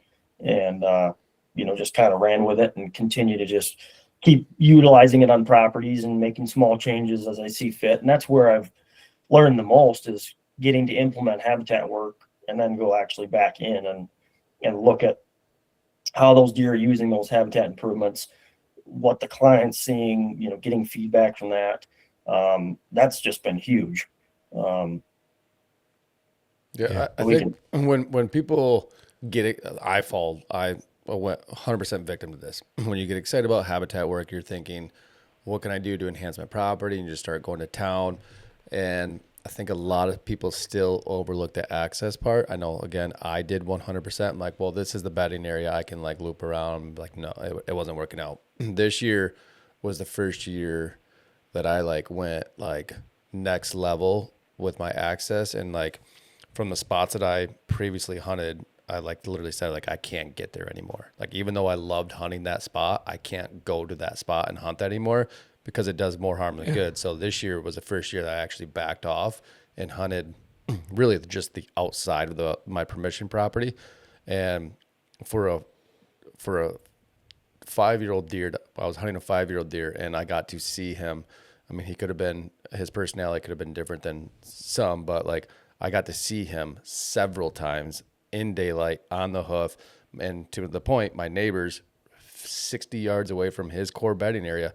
just kind of ran with it and continue to just keep utilizing it on properties and making small changes as I see fit. And that's where I've learned the most, is getting to implement habitat work and then go actually back in and look at how those deer are using those habitat improvements, what the client's seeing, getting feedback from that. That's just been huge. I think when people get it, I went 100% victim to this. When you get excited about habitat work, you're thinking, what can I do to enhance my property? And you just start going to town. And I think a lot of people still overlook the access part. I know, again, I did 100%. I'm like, well, this is the bedding area. I can loop around. I'm like, no, it wasn't working out. This year was the first year that I went next level with my access. And from the spots that I previously hunted, I literally said, I can't get there anymore. Even though I loved hunting that spot, I can't go to that spot and hunt that anymore because it does more harm than good. So this year was the first year that I actually backed off and hunted really just the outside of my permission property. And for a 5-year-old deer, I was hunting a 5-year-old deer, and I got to see him. I mean, his personality could have been different than some, but I got to see him several times in daylight on the hoof, and to the point, my neighbors 60 yards away from his core bedding area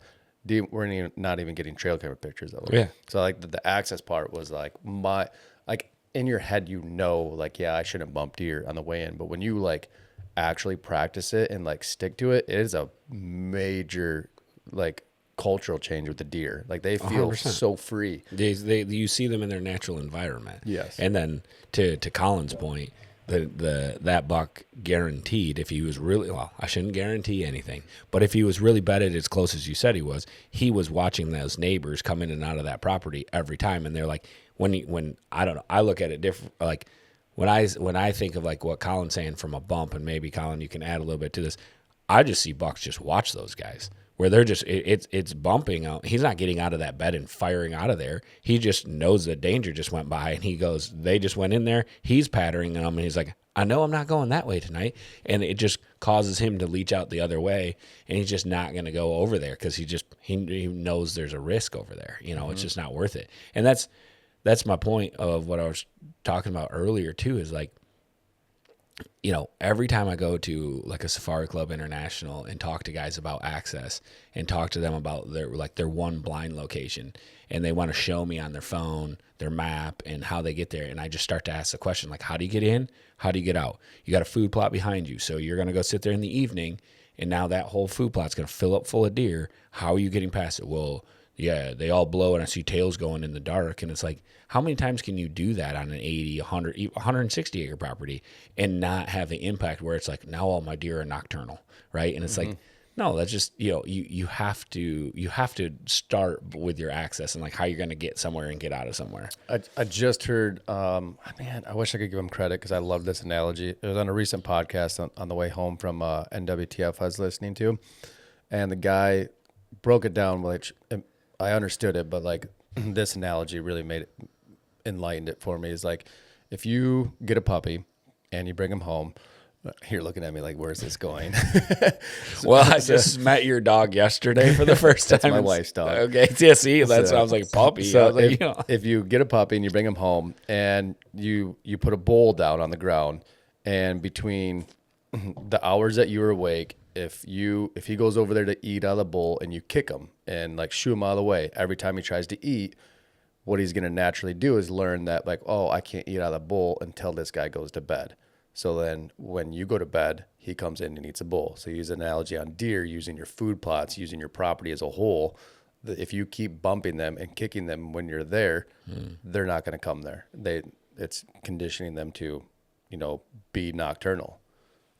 weren't not even getting trail camera pictures of him. Yeah. So the access part was in your head, yeah, I shouldn't bump deer on the way in, but when you actually practice it and like stick to it, it is a major like cultural change with the deer. Like they feel 100%. so free. You see them in their natural environment. Yes. And then to Colin's point, that buck guaranteed, if he was really, well, I shouldn't guarantee anything, but if he was really bedded as close as you said he was watching those neighbors come in and out of that property every time. And they're like, when I don't know, I look at it different. Like when I think of like what Colin's saying from a bump, and maybe Colin, you can add a little bit to this. I just see bucks just watch those guys where they're just, it's bumping out. He's not getting out of that bed and firing out of there. He just knows the danger just went by, and he goes, they just went in there. He's pattering them, and he's like, I know I'm not going that way tonight. And it just causes him to leach out the other way, and he's just not going to go over there because he knows there's a risk over there. You know, It's just not worth it. And that's my point of what I was talking about earlier too, is like, you know, every time I go to like a Safari Club International and talk to guys about access and talk to them about their one blind location, and they want to show me on their phone their map and how they get there, and I just start to ask the question, like, how do you get in? How do you get out? You got a food plot behind you, so you're going to go sit there in the evening, and now that whole food plot's going to fill up full of deer. How are you getting past it? Well, yeah, they all blow, and I see tails going in the dark, and it's like, how many times can you do that on an 80, 100, 160 acre property and not have the impact where it's like, now all my deer are nocturnal, right? And it's like, no, that's just, you know, you have to start with your access and like how you're going to get somewhere and get out of somewhere. I just heard, man, I wish I could give him credit because I love this analogy. It was on a recent podcast on the way home from NWTF I was listening to, and the guy broke it down, which I understood it, but like this analogy really enlightened it for me. Is like, if you get a puppy and you bring him home, you're looking at me like, where's this going? Well, I just met your dog yesterday for the first time. That's my wife's dog. Okay, yeah, see, that's why I was like, puppy. So like, you know. if you get a puppy and you bring him home and you put a bowl down on the ground, and between the hours that you were awake, if he goes over there to eat out of the bowl and you kick him and like shoo him out of the way, every time he tries to eat, what he's going to naturally do is learn that like, oh, I can't eat out of the bowl until this guy goes to bed. So then when you go to bed, he comes in and eats a bowl. So use an analogy on deer, using your food plots, using your property as a whole. If you keep bumping them and kicking them when you're there, they're not going to come there. It's conditioning them to, you know, be nocturnal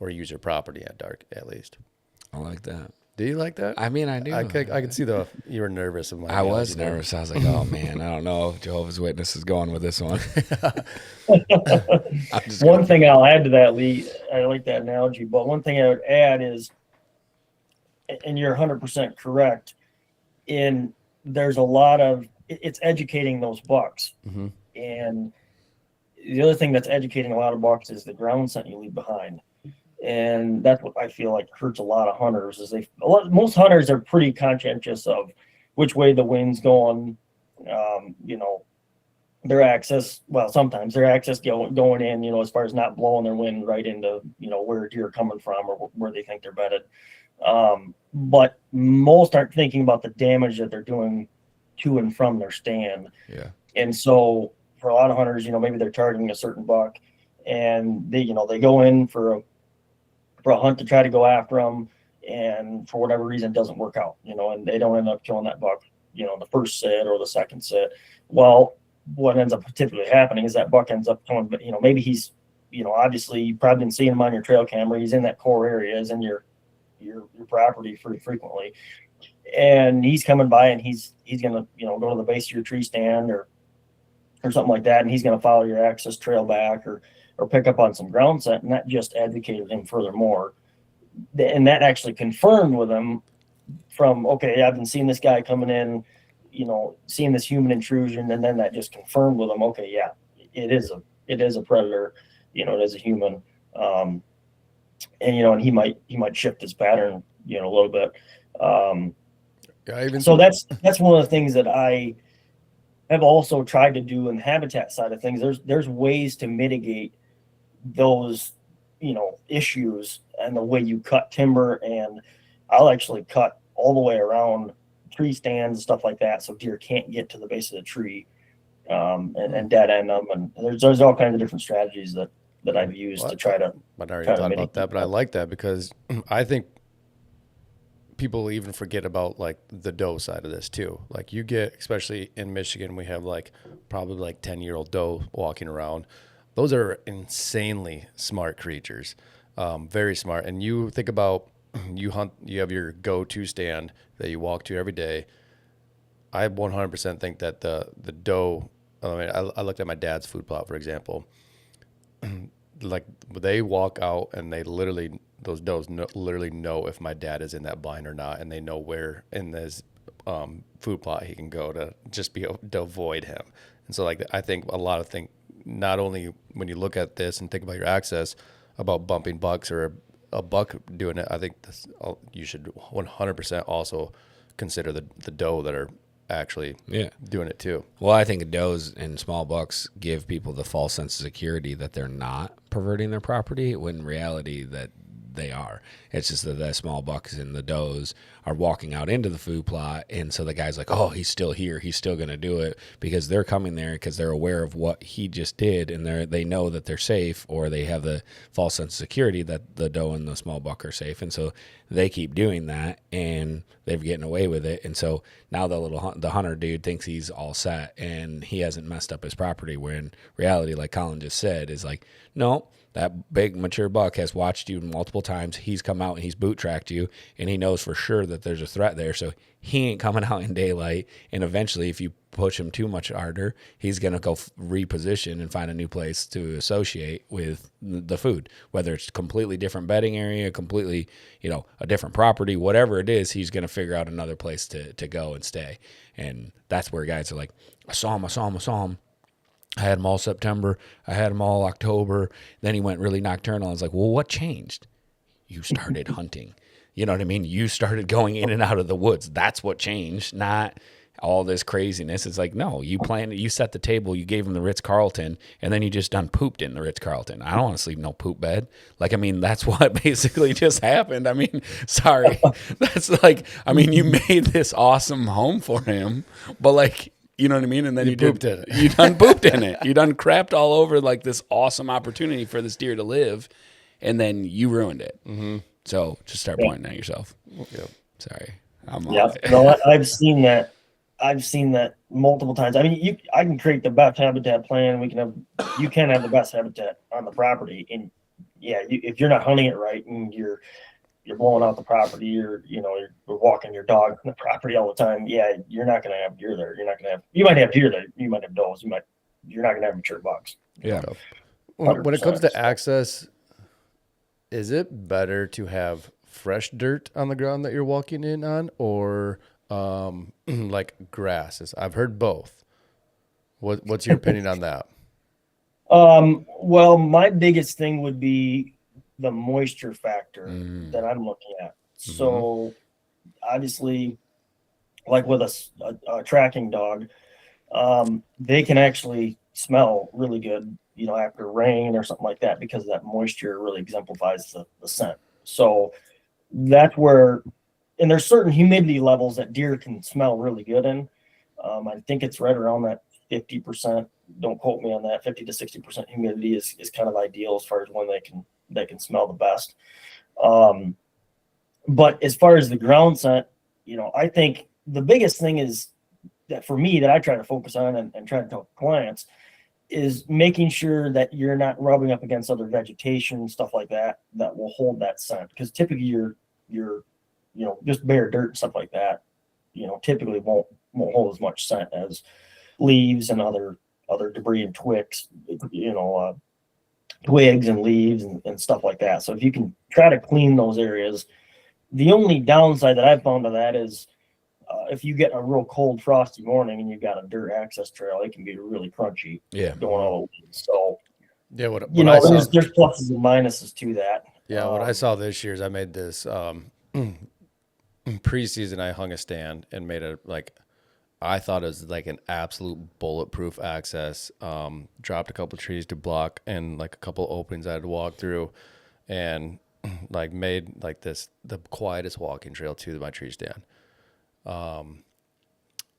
or use your property at dark, at least. I like that. Do you like that? I mean, I do. I can see you were nervous. I was nervous. I was like, oh man, I don't know if Jehovah's Witness is going with this one. One thing I'll add to that, Lee, I like that analogy, but one thing I would add is, and you're 100% correct, there's a lot of, it's educating those bucks. Mm-hmm. And the other thing that's educating a lot of bucks is the ground scent you leave behind. And that's what I feel like hurts a lot of hunters is most hunters are pretty conscientious of which way the wind's going, you know, their access. Well, sometimes their access going in, you know, as far as not blowing their wind right into, you know, where deer are coming from or where they think they're bedded. But most aren't thinking about the damage that they're doing to and from their stand. Yeah. And so for a lot of hunters, you know, maybe they're targeting a certain buck and they go in for a hunt to try to go after them, and for whatever reason it doesn't work out, you know, and they don't end up killing that buck, you know, the first sit or the second sit. Well, what ends up typically happening is that buck ends up coming, you know, maybe he's, you know, obviously you've probably been seeing him on your trail camera. He's in that core area, is in your property pretty frequently, and he's coming by and he's gonna, you know, go to the base of your tree stand or something like that, and he's gonna follow your access trail back or pick up on some ground scent, and that just educated him furthermore. And that actually confirmed with him from, okay, I've been seeing this guy coming in, you know, seeing this human intrusion, and then that just confirmed with him, okay, yeah, it is a predator, you know, it is a human. And, you know, and he might shift his pattern, you know, a little bit. So that's one of the things that I have also tried to do in the habitat side of things. There's ways to mitigate those, you know, issues and the way you cut timber, and I'll actually cut all the way around tree stands and stuff like that so deer can't get to the base of the tree, and dead end them, and there's all kinds of different strategies that that I've used to try to. I'd already Try to thought about mitigate that, but I like that because I think people even forget about like the doe side of this too. Like you get, especially in Michigan, we have like probably like 10-year-old doe walking around. Those are insanely smart creatures, very smart. And you think about you hunt, you have your go-to stand that you walk to every day. I 100% think that the doe. I mean, I looked at my dad's food plot, for example. Like they walk out and they literally those does literally know if my dad is in that blind or not, and they know where in this food plot he can go to just be to avoid him. And so like I think a lot of things, not only when you look at this and think about your access about bumping bucks or a buck doing it, I think this, you should 100% also consider the doe that are actually doing it too. Well, I think does and small bucks give people the false sense of security that they're not perverting their property, when in reality that they are. It's just that the small bucks and the does are walking out into the food plot, and so the guy's like, oh, he's still here, he's still going to do it, because they're coming there because they're aware of what he just did, and they know that they're safe, or they have the false sense of security that the doe and the small buck are safe, and so they keep doing that, and they're getting away with it. And so now the hunter dude thinks he's all set and he hasn't messed up his property, where in reality, like Colin just said, is like, no, that big mature buck has watched you multiple times. He's come out and he's boot tracked you, and he knows for sure that there's a threat there. So he ain't coming out in daylight. And eventually, if you push him too much harder, he's going to go reposition and find a new place to associate with the food, whether it's completely different bedding area, completely, a different property, whatever it is, he's going to figure out another place to go and stay. And that's where guys are like, I saw him. I had him all September. I had him all October. Then he went really nocturnal. I was like, well, what changed? You started hunting. You know what I mean? You started going in and out of the woods. That's what changed, not all this craziness. It's like, no, you set the table, you gave him the Ritz-Carlton, and then you just done pooped in the Ritz-Carlton. I don't want to sleep no poop bed. That's what basically just happened. Sorry. That's you made this awesome home for him, but you know what I mean? And then you pooped in it. You done pooped in it. You done crapped all over this awesome opportunity for this deer to live, and then you ruined it. Mm-hmm. So just start pointing at yourself. Yep. Sorry. No, I've seen that. I've seen that multiple times. I can create the best habitat plan. You can have the best habitat on the property, and if you're not hunting it right and you're blowing out the property, you're walking your dog on the property all the time. Yeah, you're not going to have deer there. You might have deer there. You might have does. You're not going to have mature bucks. Yeah. When it comes to access, is it better to have fresh dirt on the ground that you're walking in on, or like grasses? I've heard both. What's your opinion on that? Well, my biggest thing would be the moisture factor that I'm looking at. So obviously, like with a tracking dog, they can actually smell really good, after rain or something like that, because that moisture really exemplifies the scent. So that's where, and there's certain humidity levels that deer can smell really good in. I think it's right around that 50%. Don't quote me on that. 50 to 60% humidity is kind of ideal as far as when they can smell the best. But as far as the ground scent, I think the biggest thing is that for me that I try to focus on and try to tell clients is making sure that you're not rubbing up against other vegetation, stuff like that will hold that scent. Because typically you're just bare dirt and stuff like that, typically won't hold as much scent as leaves and other debris and twigs, twigs and leaves and stuff like that. So if you can try to clean those areas, the only downside that I've found to that is if you get a real cold, frosty morning and you've got a dirt access trail, it can be really crunchy. Yeah. Going all over. So yeah, there's pluses and minuses to that. Yeah, what I saw this year is I made this preseason. I hung a stand and made it I thought it was like an absolute bulletproof access. Dropped a couple trees to block and a couple openings I had to walk through, and made the quietest walking trail to my tree stand.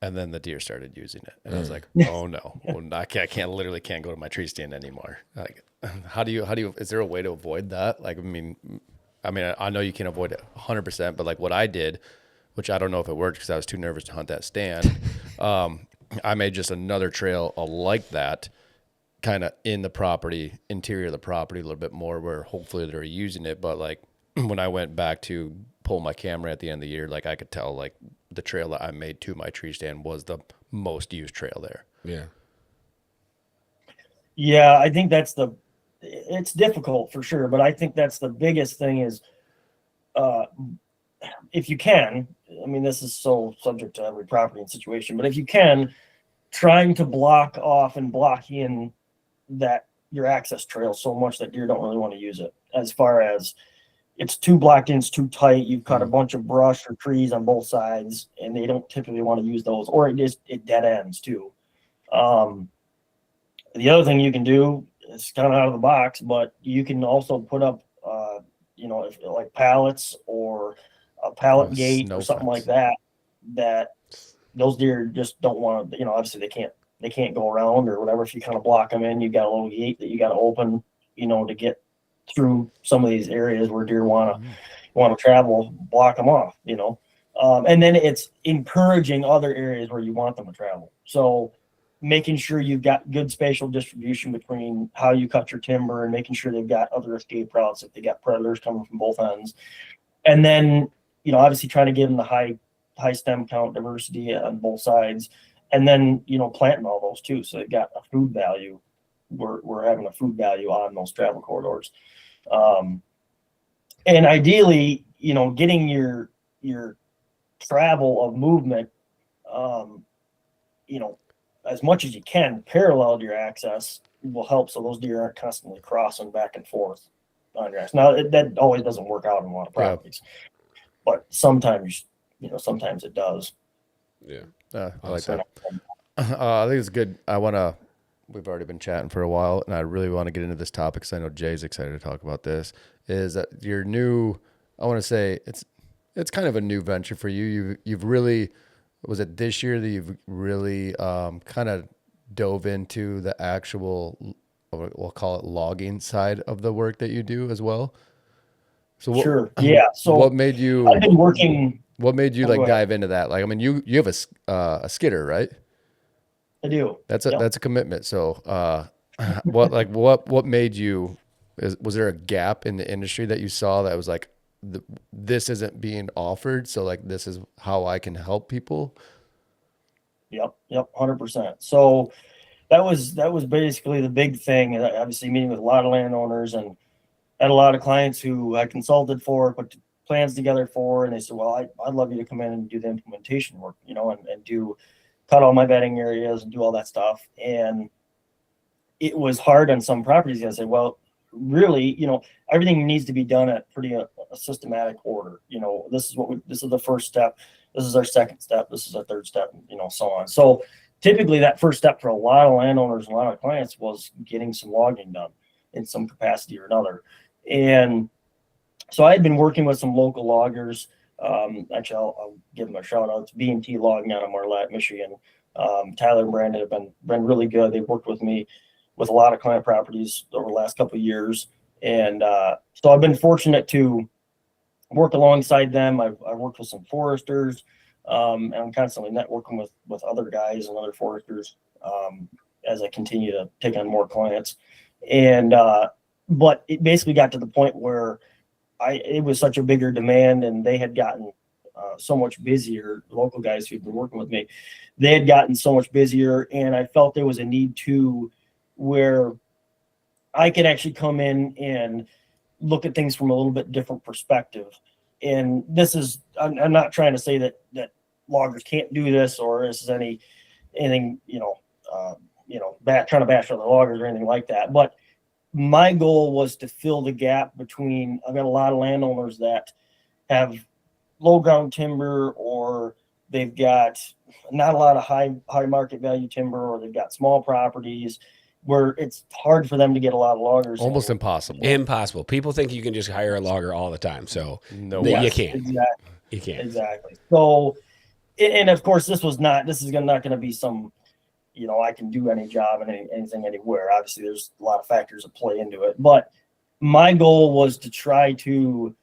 And then the deer started using it, and I was like, "Oh no, well, I literally can't go to my tree stand anymore." Like, how do you? Is there a way to avoid that? Like, I know you can't avoid it 100%, but like what I did, which I don't know if it worked because I was too nervous to hunt that stand. I made just another trail like that, kind of in the property, interior of the property a little bit more, where hopefully they're using it. But like when I went back to pull my camera at the end of the year, like I could tell like the trail that I made to my tree stand was the most used trail there. Yeah. Yeah, I think it's difficult for sure, but I think that's the biggest thing is, if you can, I mean, this is so subject to every property and situation, but if you can, trying to block off and block in that your access trail so much that deer don't really want to use it. As far as it's too blocked in, it's too tight, you've cut a bunch of brush or trees on both sides, and they don't typically want to use those, or it dead ends too. The other thing you can do, it's kind of out of the box, but you can also put up, like pallets or a pallet gate or something like that, that those deer just don't want to, obviously they can't go around or whatever. If you kind of block them in, you got a little gate that you got to open, to get through some of these areas where deer want to travel, block them off, and then it's encouraging other areas where you want them to travel. So making sure you've got good spatial distribution between how you cut your timber and making sure they've got other escape routes if they got predators coming from both ends. And then, obviously trying to give them the high stem count diversity on both sides. And then, planting all those too. So they've got a food value. We're having a food value on those travel corridors. And ideally, getting your travel of movement, as much as you can parallel to your access will help, so those deer aren't constantly crossing back and forth on your access. Now that always doesn't work out in a lot of properties, but sometimes it does. Yeah. I like that. I think it's good. We've already been chatting for a while, and I really want to get into this topic because I know Jay's excited to talk about this. Is that your new? I want to say it's kind of a new venture for you. You've really, was it this year that you've really kind of dove into the actual, we'll call it logging side of the work that you do as well? So Sure. Yeah. So what made you? I've been working. What made you dive into that? Like, I mean, you have a skidder, right? I do. That's a commitment. So, what made you? Was there a gap in the industry that you saw that was like, this isn't being offered, so like this is how I can help people? Yep, 100%. So that was basically the big thing. And obviously meeting with a lot of landowners and had a lot of clients who I consulted for, put plans together for, and they said, well, I'd love you to come in and do the implementation work, and do cut all my bedding areas and do all that stuff. And it was hard on some properties. I said, well, really, everything needs to be done at pretty a systematic order. This is the first step. This is our second step. This is our third step, so on. So typically that first step for a lot of landowners and a lot of clients was getting some logging done in some capacity or another. And so I had been working with some local loggers. Actually, I'll give them a shout out. It's B&T Logging out of Marlette, Michigan. Tyler and Brandon have been really good. They've worked with me with a lot of client properties over the last couple of years. And so I've been fortunate to work alongside them. I've worked with some foresters, and I'm constantly networking with other guys and other foresters as I continue to take on more clients. And but it basically got to the point where it was such a bigger demand, and they had gotten so much busier. Local guys who'd been working with me, they had gotten so much busier, and I felt there was a need to where I could actually come in and look at things from a little bit different perspective. And this is, I'm not trying to say that loggers can't do this, or this is anything, trying to bash on the loggers or anything like that. But my goal was to fill the gap between, I've got a lot of landowners that have low ground timber, or they've got not a lot of high market value timber, or they've got small properties where it's hard for them to get a lot of loggers. Almost impossible. Impossible. People think you can just hire a logger all the time. So No, you can't. Exactly. You can't. Exactly. So and of course, this is not going to be some, I can do any job and anything anywhere. Obviously, there's a lot of factors that play into it. But my goal was to try to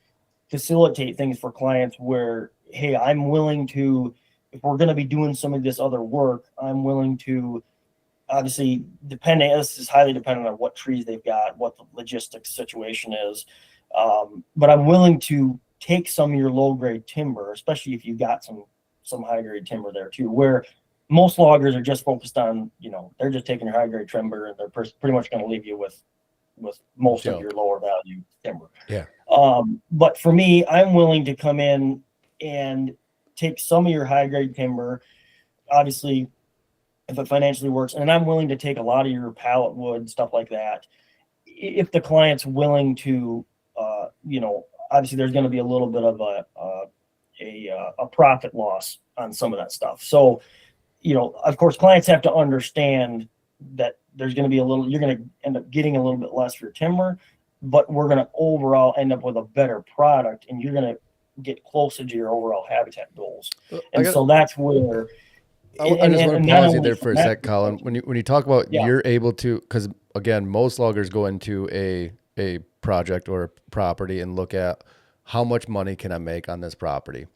facilitate things for clients where, hey, I'm willing to, if we're going to be doing some of this other work, I'm willing to, obviously, this is highly dependent on what trees they've got, what the logistics situation is. But I'm willing to take some of your low grade timber, especially if you've got some high grade timber there too, where most loggers are just focused on, they're just taking your high grade timber and they're pretty much going to leave you with most of your lower value timber. Yeah. But for me, I'm willing to come in and take some of your high grade timber, obviously, if it financially works, and I'm willing to take a lot of your pallet wood, stuff like that. If the client's willing to, obviously there's going to be a little bit of a profit loss on some of that stuff. So, of course, clients have to understand that there's going to be you're going to end up getting a little bit less for your timber, but we're going to overall end up with a better product, and you're going to get closer to your overall habitat goals. And so that's where I just want to pause you there for a sec, Colin. When you talk about you're able to, because again, most loggers go into a project or a property and look at how much money can I make on this property.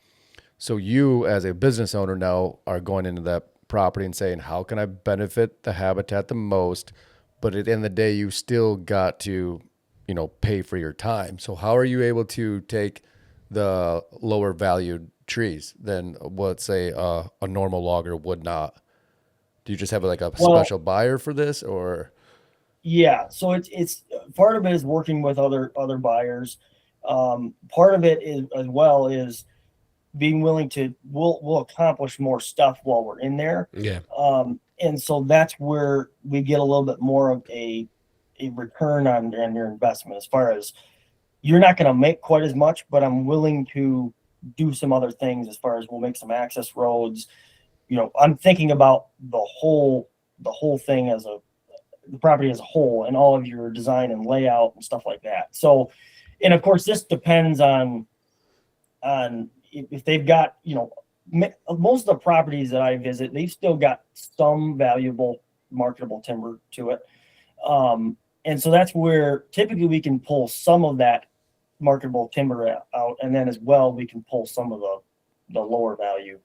So you, as a business owner now, are going into that property and saying, how can I benefit the habitat the most? But at the end of the day, you still got to, pay for your time. So how are you able to take the lower valued trees than what, say, a normal logger would not? Do you just have like a special buyer for this, or? Yeah, so it's part of it is working with other buyers. Part of it is as well is being willing to we'll accomplish more stuff while we're in there. Yeah. And so that's where we get a little bit more of a return on your investment, as far as you're not going to make quite as much, but I'm willing to do some other things, as far as we'll make some access roads. I'm thinking about the whole thing as the property as a whole, and all of your design and layout and stuff like that. So, and of course, this depends on if they've got, most of the properties that I visit, they've still got some valuable marketable timber to it. And so that's where typically we can pull some of that marketable timber out, and then as well we can pull some of the lower value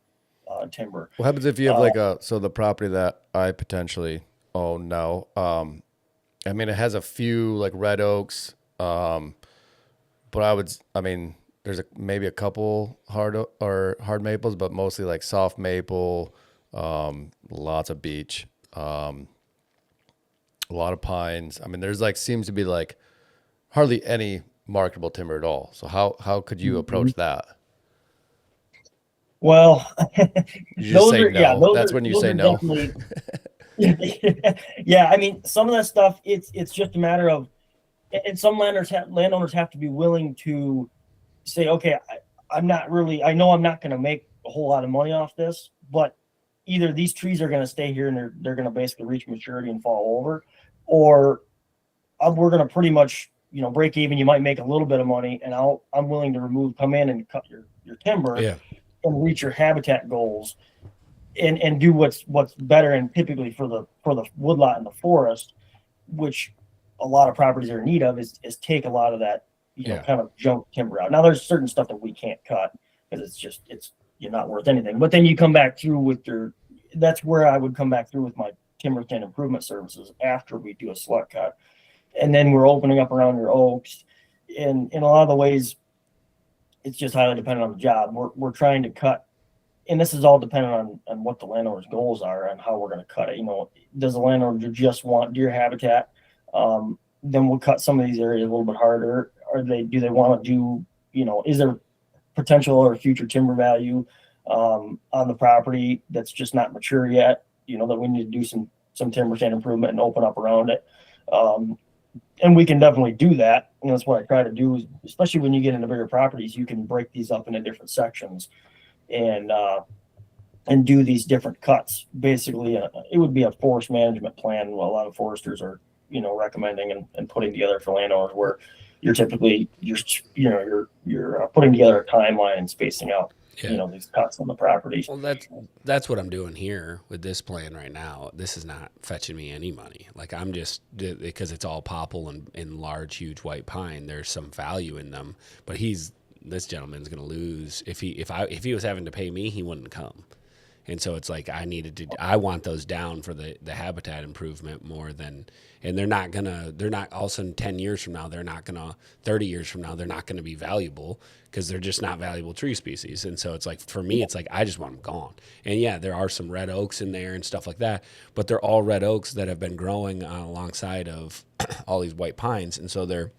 timber. What happens if you have so the property that I potentially own now, it has a few like red oaks, but there's maybe a couple hard maples, but mostly like soft maple, lots of beech, a lot of pines. There's seems to be hardly any marketable timber at all. So how could you approach that? Well, you just say no. That's when you say no. Yeah, some of that stuff, it's just a matter of, and some landowners have to be willing to say, okay, I know I'm not going to make a whole lot of money off this, but either these trees are going to stay here and they're going to basically reach maturity and fall over, or we're going to pretty much, break even. You might make a little bit of money, and I'm willing to come in and cut your timber and reach your habitat goals, and do what's better. And typically for the woodlot in the forest, which a lot of properties are in need of, is take a lot of that kind of junk timber out. Now there's certain stuff that we can't cut because it's not worth anything. But then you come back through that's where I would come back through with my timber stand improvement services after we do a select cut. And then we're opening up around your oaks. And in a lot of the ways, it's just highly dependent on the job. We're trying to cut, and this is all dependent on what the landowner's goals are and how we're going to cut it. Does the landowner just want deer habitat? Then we'll cut some of these areas a little bit harder. Do they want to do, is there potential or future timber value on the property that's just not mature yet, that we need to do some timber stand improvement and open up around it. And we can definitely do that. That's what I try to do, especially when you get into bigger properties. You can break these up into different sections and do these different cuts. Basically, it would be a forest management plan. What a lot of foresters are, recommending and putting together for landowners, where you're typically you're putting together a timeline and spacing out these cuts on the property. Well, that's what I'm doing here with this plan right now. This is not fetching me any money. Like I'm just because it's all popple and large, huge white pine. There's some value in them, but this gentleman's going to lose if he was having to pay me, he wouldn't come. And so it's like I want those down for the habitat improvement more than, and they're not all of a sudden 10 years from now, 30 years from now, they're not going to be valuable because they're just not valuable tree species. And so it's like, for me, it's like, I just want them gone. And yeah, there are some red oaks in there and stuff like that, but they're all red oaks that have been growing alongside of all these white pines. And so they're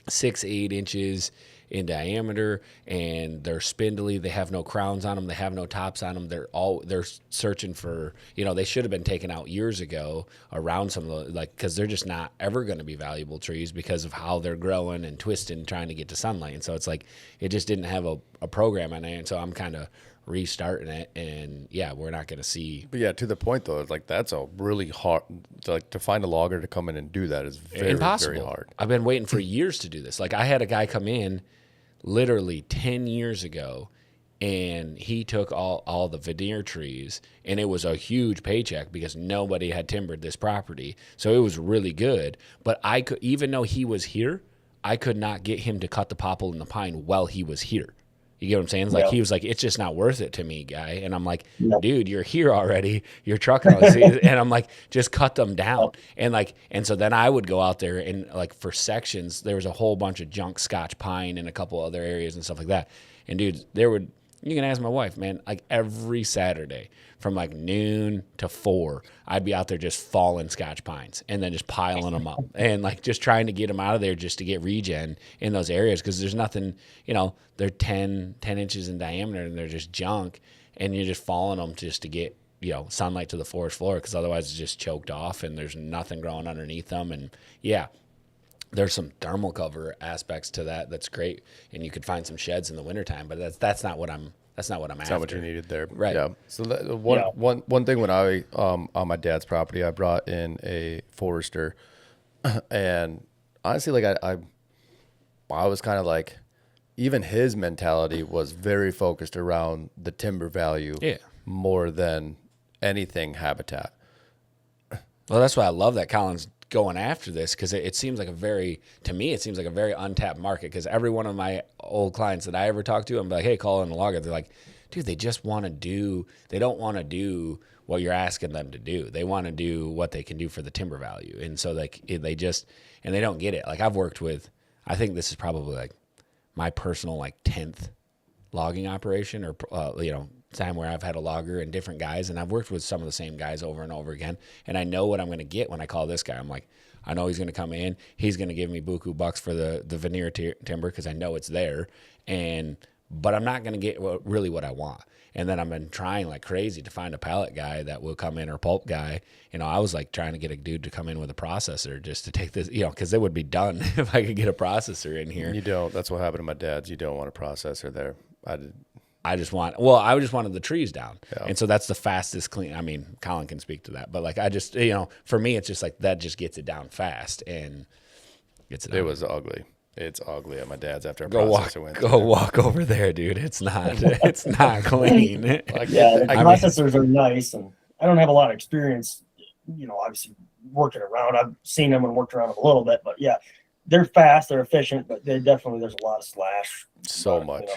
6-8 inches in diameter, and they're spindly. They have no crowns on them. They have no tops on them. They're searching for, they should have been taken out years ago around some of the, because they're just not ever going to be valuable trees because of how they're growing and twisting and trying to get to sunlight. And so it's like, it just didn't have a program on it. And so I'm kind of restarting it, and yeah, we're not going to see. But yeah, to the point though, like that's a really hard, like to find a logger to come in and do that is very, impossible. very hard. I've been waiting for years to do this. Like I had a guy come in literally 10 years ago, and he took all the veneer trees, and it was a huge paycheck because nobody had timbered this property. So it was really good. But I could, even though he was here, I could not get him to cut the popple and the pine while he was here. You get what I'm saying? It's like, he was like, it's just not worth it to me, guy. And I'm like, dude, you're here already. You're trucking all this. And I'm like, just cut them down. And so then I would go out there and like for sections, there was a whole bunch of junk Scotch pine and a couple other areas and stuff like that. And dude, you can ask my wife, man, like every Saturday from like noon to 4, I'd be out there just falling Scotch pines and then just piling them up and like just trying to get them out of there just to get regen in those areas. Cause there's nothing, they're 10 inches in diameter and they're just junk, and you're just falling them just to get, sunlight to the forest floor. Cause otherwise it's just choked off and there's nothing growing underneath them. And yeah, there's some thermal cover aspects to that. That's great. And you could find some sheds in the wintertime, but that's not what I'm after. That's not what you needed there. Right. Yeah. So one thing when I, on my dad's property, I brought in a forester, and honestly, like I was kind of like, even his mentality was very focused around the timber value more than anything habitat. Well, that's why I love that Colin's going after this, because it seems like to me, it seems like a very untapped market, because every one of my old clients that I ever talk to, I'm like, hey, call in a logger. They're like, dude, they don't want to do what you're asking them to do. They want to do what they can do for the timber value. And so they don't get it. Like I've worked with, I think this is probably like my personal like 10th logging operation or, time where I've had a logger and different guys, and I've worked with some of the same guys over and over again. And I know what I'm going to get when I call this guy. I'm like, I know he's going to come in. He's going to give me buku bucks for the veneer timber because I know it's there. But I'm not going to get really what I want. And then I've been trying like crazy to find a pallet guy that will come in, or pulp guy. I was like trying to get a dude to come in with a processor just to take this, because it would be done if I could get a processor in here. You don't. That's what happened to my dad's. You don't want a processor there. I just wanted the trees down. Yeah. And so that's the fastest clean. I mean, Colin can speak to that, but like, I just, for me, it's just like, that just gets it down fast and gets it done. It was ugly. It's ugly at my dad's after a processor went. Go walk over there, dude. It's not clean. The processors are nice, and I don't have a lot of experience, obviously working around. I've seen them and worked around them a little bit, but yeah, they're fast, they're efficient, but there's a lot of slash. So much.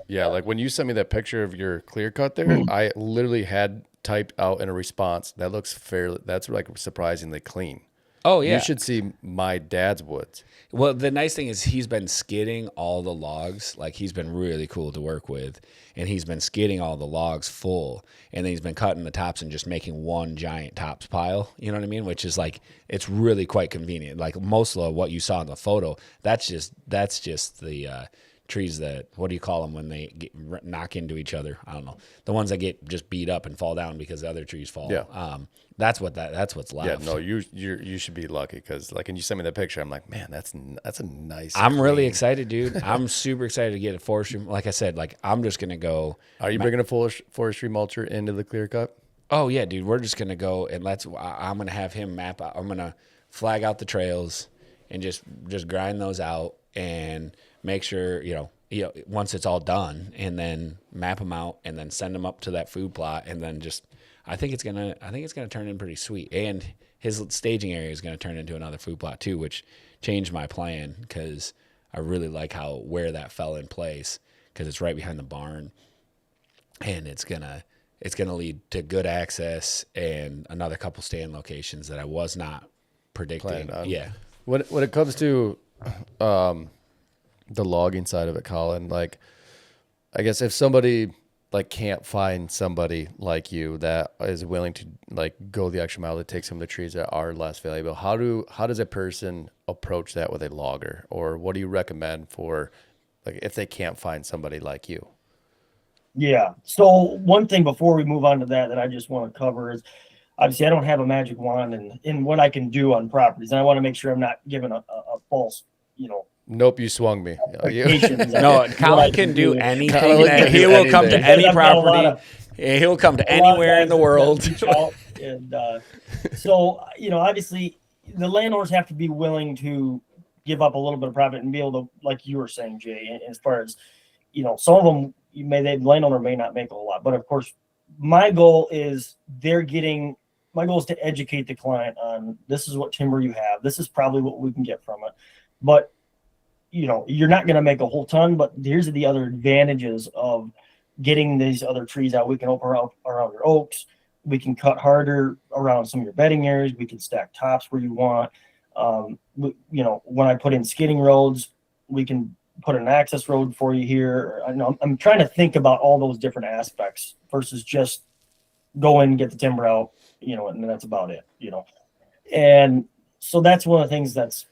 Yeah, like when you sent me that picture of your clear cut there, I literally had typed out in a response, that's like surprisingly clean. Oh, yeah. You should see my dad's woods. Well, the nice thing is he's been skidding all the logs. Like, he's been really cool to work with. And he's been skidding all the logs full. And then he's been cutting the tops and just making one giant tops pile. You know what I mean? Which is like, it's really quite convenient. Like, most of what you saw in the photo, that's just the trees that, what do you call them when they knock into each other? I don't know. The ones that get just beat up and fall down because the other trees fall. Yeah. That's what's left. Yeah, no, you should be lucky, because like, and you sent me the picture, I'm like, man, that's a nice. I'm really excited, dude. I'm super excited to get a forestry. Like I said, like I'm just gonna go. Are you bringing a forestry mulcher into the clear cut? Oh yeah, dude. We're just gonna go and I'm gonna have him map out. I'm gonna flag out the trails and just grind those out and make sure once it's all done, and then map them out and then send them up to that food plot, and then just I think it's gonna turn in pretty sweet. And his staging area is gonna turn into another food plot too, which changed my plan because I really like where that fell in place because it's right behind the barn, and it's gonna lead to good access and another couple stand locations that I was not predicting. Yeah. When it comes to the logging side of it, Colin, like, I guess if somebody like can't find somebody like you that is willing to like go the extra mile to take some of the trees that are less valuable, how does a person approach that with a logger, or what do you recommend for like if they can't find somebody like you? Yeah. So one thing before we move on to that I just want to cover is obviously I don't have a magic wand in what I can do on properties. And I want to make sure I'm not giving a false, Nope, you swung me. No, Collin can do anything. He will come to any property. He'll come to anywhere in the world. And so, obviously the landowners have to be willing to give up a little bit of profit and be able to, like you were saying, Jay, as far as, some of them, the landowner may not make a whole lot, but of course, my goal is to educate the client on this is what timber you have. This is probably what we can get from it. But, you're not going to make a whole ton, but here's the other advantages of getting these other trees out. We can open around your oaks. We can cut harder around some of your bedding areas. We can stack tops where you want. When I put in skidding roads, we can put an access road for you here. I'm trying to think about all those different aspects versus just go in and get the timber out, and that's about it, And so that's one of the things that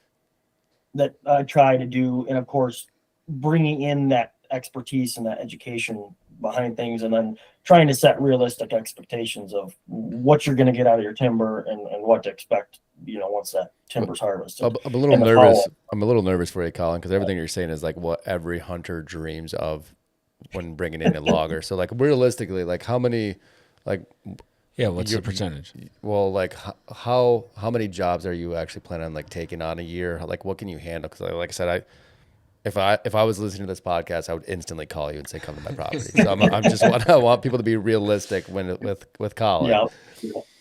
I try to do. And of course, bringing in that expertise and that education behind things, and then trying to set realistic expectations of what you're going to get out of your timber and what to expect, once that timber's harvested. I'm a little nervous. I'm a little nervous for you, Colin, because everything you're saying is like what every hunter dreams of when bringing in a logger. So like realistically, like how many, like, yeah, what's the percentage? Well, like how many jobs are you actually planning on like taking on a year? Like what can you handle? Because like I said, if I was listening to this podcast, I would instantly call you and say, come to my property. So I want people to be realistic with Colin.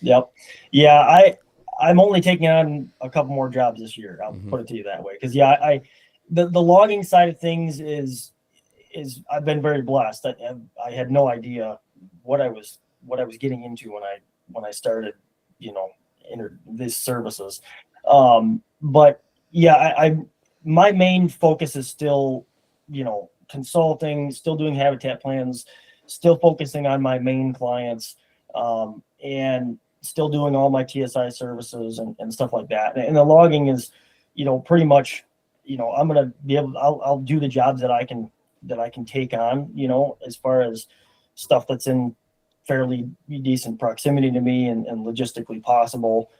Yep. Yeah. I'm only taking on a couple more jobs this year. I'll put it to you that way. Cause the logging side of things is I've been very blessed. I had no idea what I was getting into when I started, entered these services. But yeah, my main focus is still, consulting, still doing habitat plans, still focusing on my main clients, and still doing all my TSI services and stuff like that. And the logging is, pretty much, I'm going to be I'll do the jobs that I can take on, as far as stuff that's in fairly decent proximity to me and logistically possible.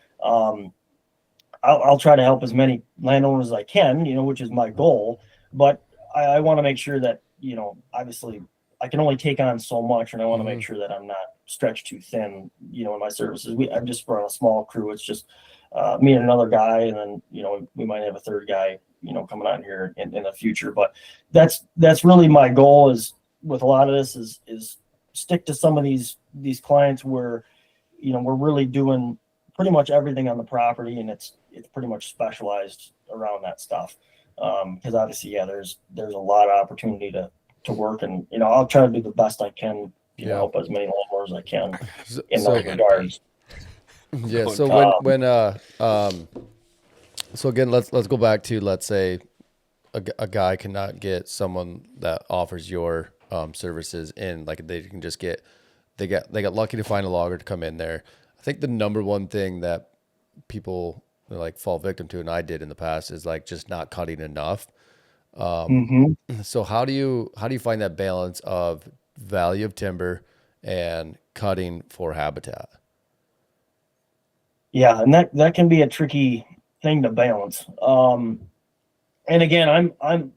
I'll try to help as many landowners as I can, which is my goal. But I want to make sure that, obviously I can only take on so much, and I want to make sure that I'm not stretched too thin, in my services. I've just run a small crew. It's just me and another guy, and then, we might have a third guy, coming on here in the future. But that's really my goal is with a lot of this is stick to some of these clients where, we're really doing pretty much everything on the property, and it's pretty much specialized around that stuff. Because obviously, there's a lot of opportunity to work, and I'll try to do the best I can, help as many landowners as I can in those regards. Yeah. So so again, let's go back to, let's say a guy cannot get someone that offers your services in, like they can just they got lucky to find a logger to come in there. I think the number one thing that people like fall victim to, and I did in the past, is like just not cutting enough. So how do you find that balance of value of timber and cutting for habitat? Yeah, and that can be a tricky thing to balance. And again, I'm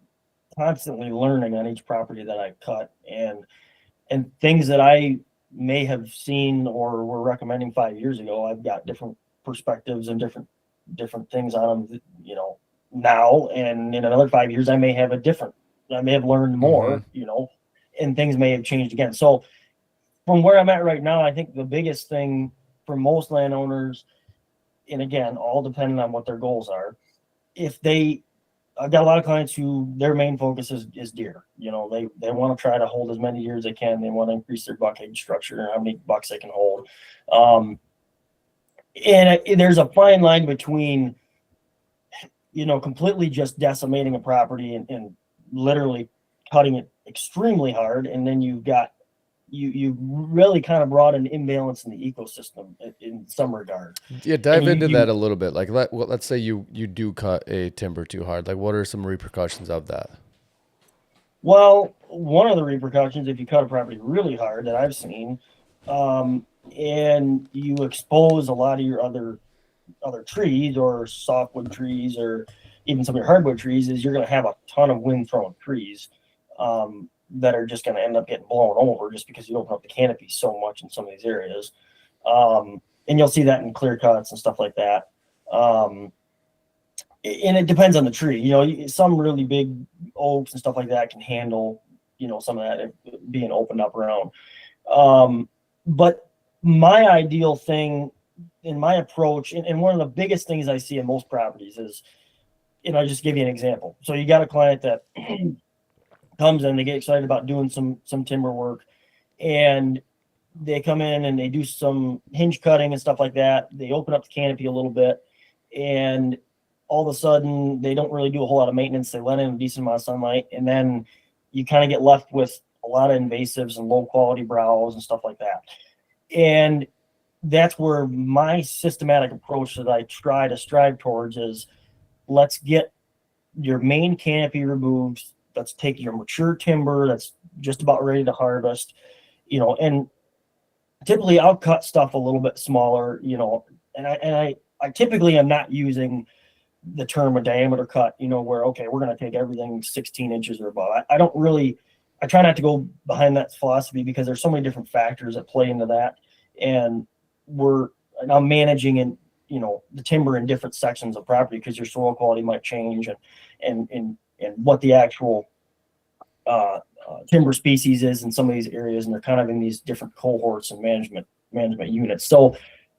constantly learning on each property that I cut, and things that I may have seen or were recommending 5 years ago. I've got different perspectives and different things on them, now, and in another 5 years I may have a different I may have learned more, and things may have changed again. So from where I'm at right now, I think the biggest thing for most landowners, and again, all depending on what their goals are, I've got a lot of clients who their main focus is deer. They want to try to hold as many deer as they can. They want to increase their buck age structure and how many bucks they can hold. There's a fine line between, completely just decimating a property and literally cutting it extremely hard. And then you've got, you really kind of brought an imbalance in the ecosystem in some regard. Yeah, dive into that a little bit. Like, let's say you do cut a timber too hard. Like, what are some repercussions of that? Well, one of the repercussions, if you cut a property really hard that I've seen, and you expose a lot of your other trees or softwood trees or even some of your hardwood trees, is you're going to have a ton of wind-thrown trees that are just going to end up getting blown over just because you open up the canopy so much in some of these areas. And you'll see that in clear cuts and stuff like that. And it depends on the tree. Some really big oaks and stuff like that can handle, some of that being opened up around. But my ideal thing in my approach, and one of the biggest things I see in most properties is, I'll just give you an example. So you got a client that comes in, they get excited about doing some timber work, and they come in and they do some hinge cutting and stuff like that. They open up the canopy a little bit, and all of a sudden they don't really do a whole lot of maintenance. They let in a decent amount of sunlight, and then you kind of get left with a lot of invasives and low quality browse and stuff like that. And that's where my systematic approach that I try to strive towards is, let's get your main canopy removed. Let's take your mature timber that's just about ready to harvest, and typically I'll cut stuff a little bit smaller, and I typically am not using the term a diameter cut, where, okay, we're going to take everything 16 inches or above. I try not to go behind that philosophy because there's so many different factors that play into that. And I'm managing the timber in different sections of property because your soil quality might change and what the actual timber species is in some of these areas, and they're kind of in these different cohorts and management units. So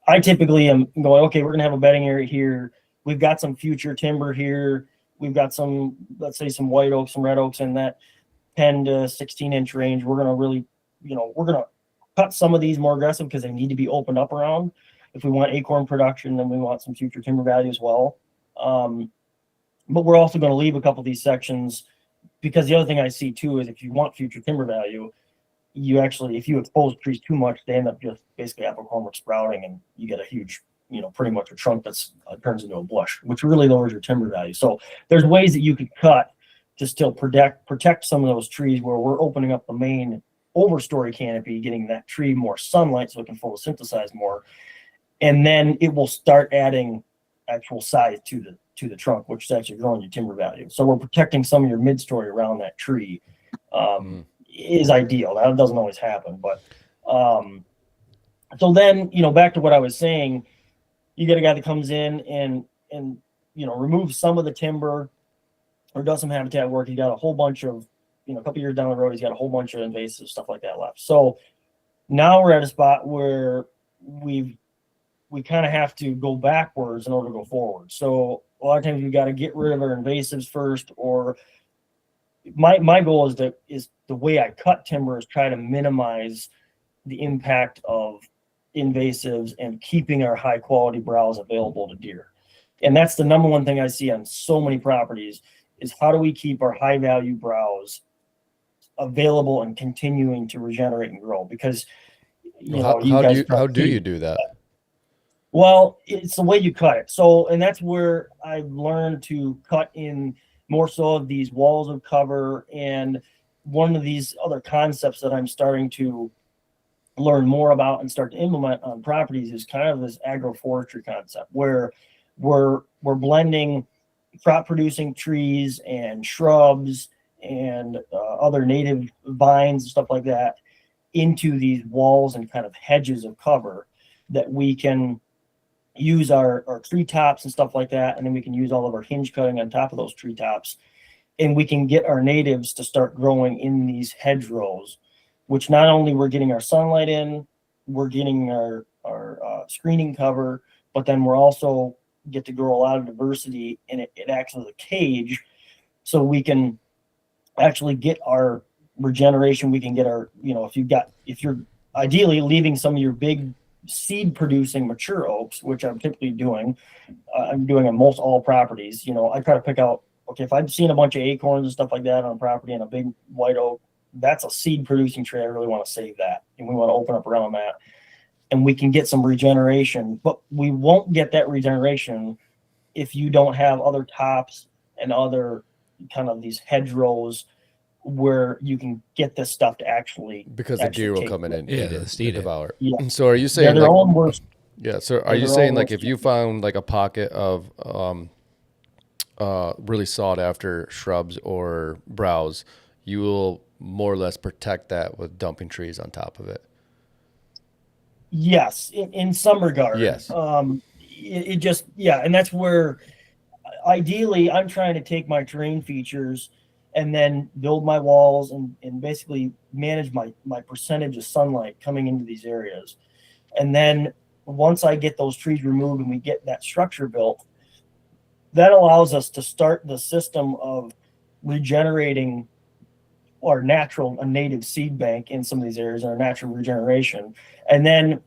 I typically am going, okay, we're gonna have a bedding area here. We've got some future timber here. We've got some, let's say, some white oaks, some red oaks in that 10 to 16 inch range. We're gonna really, we're gonna cut some of these more aggressive because they need to be opened up around. If we want acorn production, then we want some future timber value as well. But we're also going to leave a couple of these sections, because the other thing I see too is, if you want future timber value, if you expose trees too much, they end up just basically apicormic sprouting, and you get a huge, pretty much a trunk that's turns into a bush, which really lowers your timber value. So there's ways that you could cut to still protect some of those trees, where we're opening up the main overstory canopy, getting that tree more sunlight so it can photosynthesize more. And then it will start adding actual size to the trunk, which is actually growing your timber value. So we're protecting some of your mid-story around that tree. Is ideal. That doesn't always happen, but so then, back to what I was saying, you get a guy that comes in and removes some of the timber or does some habitat work. He's got a whole bunch of, a couple years down the road, he's got a whole bunch of invasive stuff like that left. So now we're at a spot where we kind of have to go backwards in order to go forward. So a lot of times we've got to get rid of our invasives first, or my goal is the way I cut timber is try to minimize the impact of invasives and keeping our high quality browse available to deer. And that's the number one thing I see on so many properties, is how do we keep our high value browse available and continuing to regenerate and grow? Because how do you do that? Well, it's the way you cut it. So, and that's where I've learned to cut in more so of these walls of cover. And one of these other concepts that I'm starting to learn more about and start to implement on properties is kind of this agroforestry concept, where we're blending crop producing trees and shrubs and other native vines and stuff like that into these walls and kind of hedges of cover that we can use our treetops and stuff like that, and then we can use all of our hinge cutting on top of those treetops and we can get our natives to start growing in these hedgerows, which not only we're getting our sunlight in, we're getting our screening cover, but then we're also get to grow a lot of diversity, and it acts as a cage, so we can actually get our regeneration. We can get our, if you're ideally leaving some of your big seed producing mature oaks, which I'm typically doing, I'm doing on most all properties. I try to pick out, okay, if I've seen a bunch of acorns and stuff like that on property and a big white oak, that's a seed producing tree. I really want to save that, and we want to open up around that, and we can get some regeneration. But we won't get that regeneration if you don't have other tops and other kind of these hedgerows where you can get this stuff to actually, because the deer will come in and Yeah, eat let's it, eat it. devour. Yeah. So are you They're saying their like, own worst. yeah? So are They're you their saying own like worst if you found like a pocket of really sought after shrubs or browse, you will more or less protect that with dumping trees on top of it? Yes, in some regard. Yes. It just, yeah, and that's where ideally I'm trying to take my terrain features and then build my walls and basically manage my percentage of sunlight coming into these areas. And then once I get those trees removed and we get that structure built, that allows us to start the system of regenerating our a native seed bank in some of these areas, our natural regeneration. And then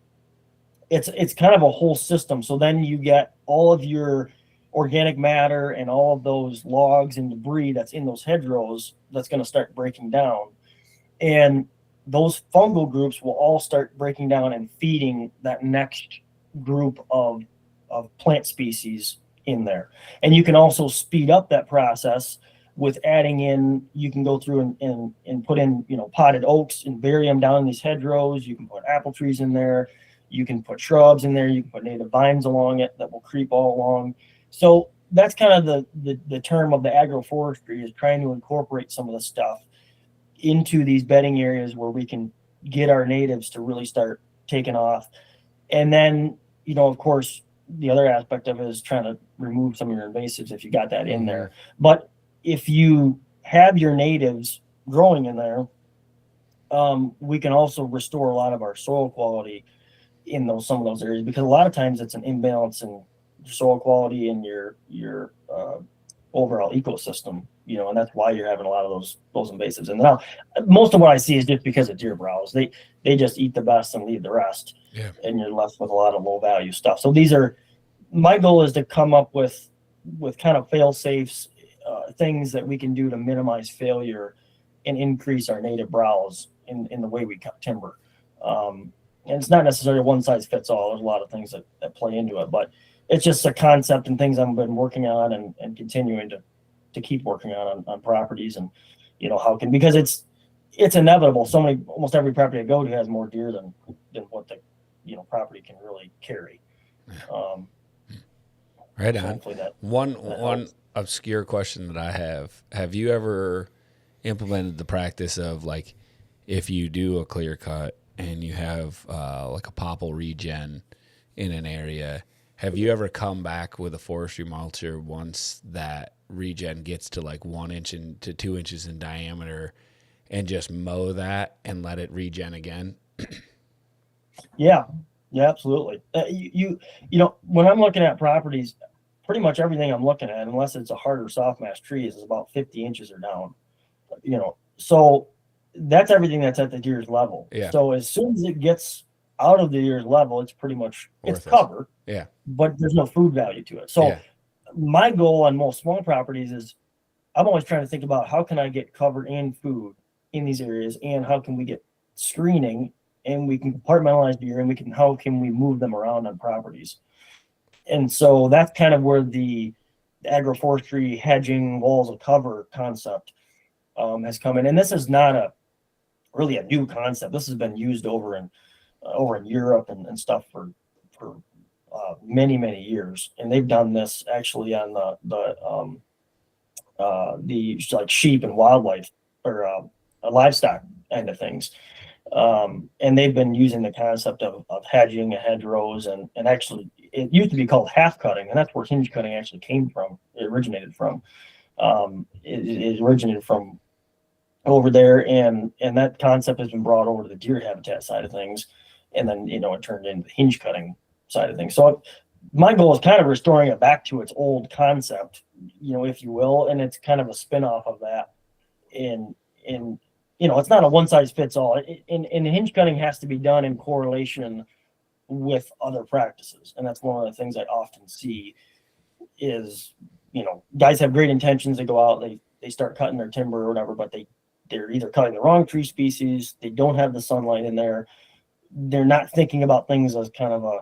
it's kind of a whole system. So then you get all of your organic matter and all of those logs and debris that's in those hedgerows that's going to start breaking down. And those fungal groups will all start breaking down and feeding that next group of plant species in there. And you can also speed up that process with adding in, you can go through and put in, potted oaks and bury them down in these hedgerows. You can put apple trees in there. You can put shrubs in there. You can put native vines along it that will creep all along. So that's kind of the term of the agroforestry, is trying to incorporate some of the stuff into these bedding areas where we can get our natives to really start taking off. And then, of course, the other aspect of it is trying to remove some of your invasives if you got that in there. But if you have your natives growing in there, we can also restore a lot of our soil quality in some of those areas, because a lot of times it's an imbalance in soil quality and your overall ecosystem, and that's why you're having a lot of those invasives. And now most of what I see is just because of deer browse. They just eat the best and leave the rest. Yeah. And you're left with a lot of low value stuff. So my goal is to come up with kind of fail safes, things that we can do to minimize failure and increase our native browse in the way we cut timber. And it's not necessarily one size fits all. There's a lot of things that play into it, but it's just a concept and things I've been working on and continuing to keep working on properties. And, because it's inevitable. Almost every property I go to has more deer than what the, property can really carry. Right so on. That One obscure question that I have you ever implemented the practice of, like, if you do a clear cut and you have like a popple regen in an area, have you ever come back with a forestry mulcher once that regen gets to like 1 inch to 2 inches in diameter and just mow that and let it regen again? Yeah, absolutely. When I'm looking at properties, pretty much everything I'm looking at, unless it's a hard or soft mass tree, is about 50 inches or down. So that's everything that's at the deer's level. Yeah. So as soon as it gets out of the deer's level, it's pretty much it's cover. Yeah. But there's no food value to it. So my goal on most small properties is I'm always trying to think about how can I get cover and food in these areas, and how can we get screening, and we can compartmentalize deer, and how can we move them around on properties. And so that's kind of where the agroforestry hedging walls of cover concept has come in. And this is not really a new concept. This has been used over in Europe and stuff for many, many years. And they've done this actually on the like sheep and wildlife or livestock end of things. And they've been using the concept of hedging and hedgerows, and actually it used to be called half cutting, and that's where hinge cutting actually came from. It originated from. is originated from over there, and that concept has been brought over to the deer habitat side of things, and then it turned into the hinge cutting side of things. So my goal is kind of restoring it back to its old concept, if you will, and it's kind of a spin-off of that. In it's not a one size fits all. And hinge cutting has to be done in correlation with other practices, and that's one of the things I often see is guys have great intentions. They go out, they start cutting their timber or whatever, but they're either cutting the wrong tree species, they don't have the sunlight in there, they're not thinking about things as kind of a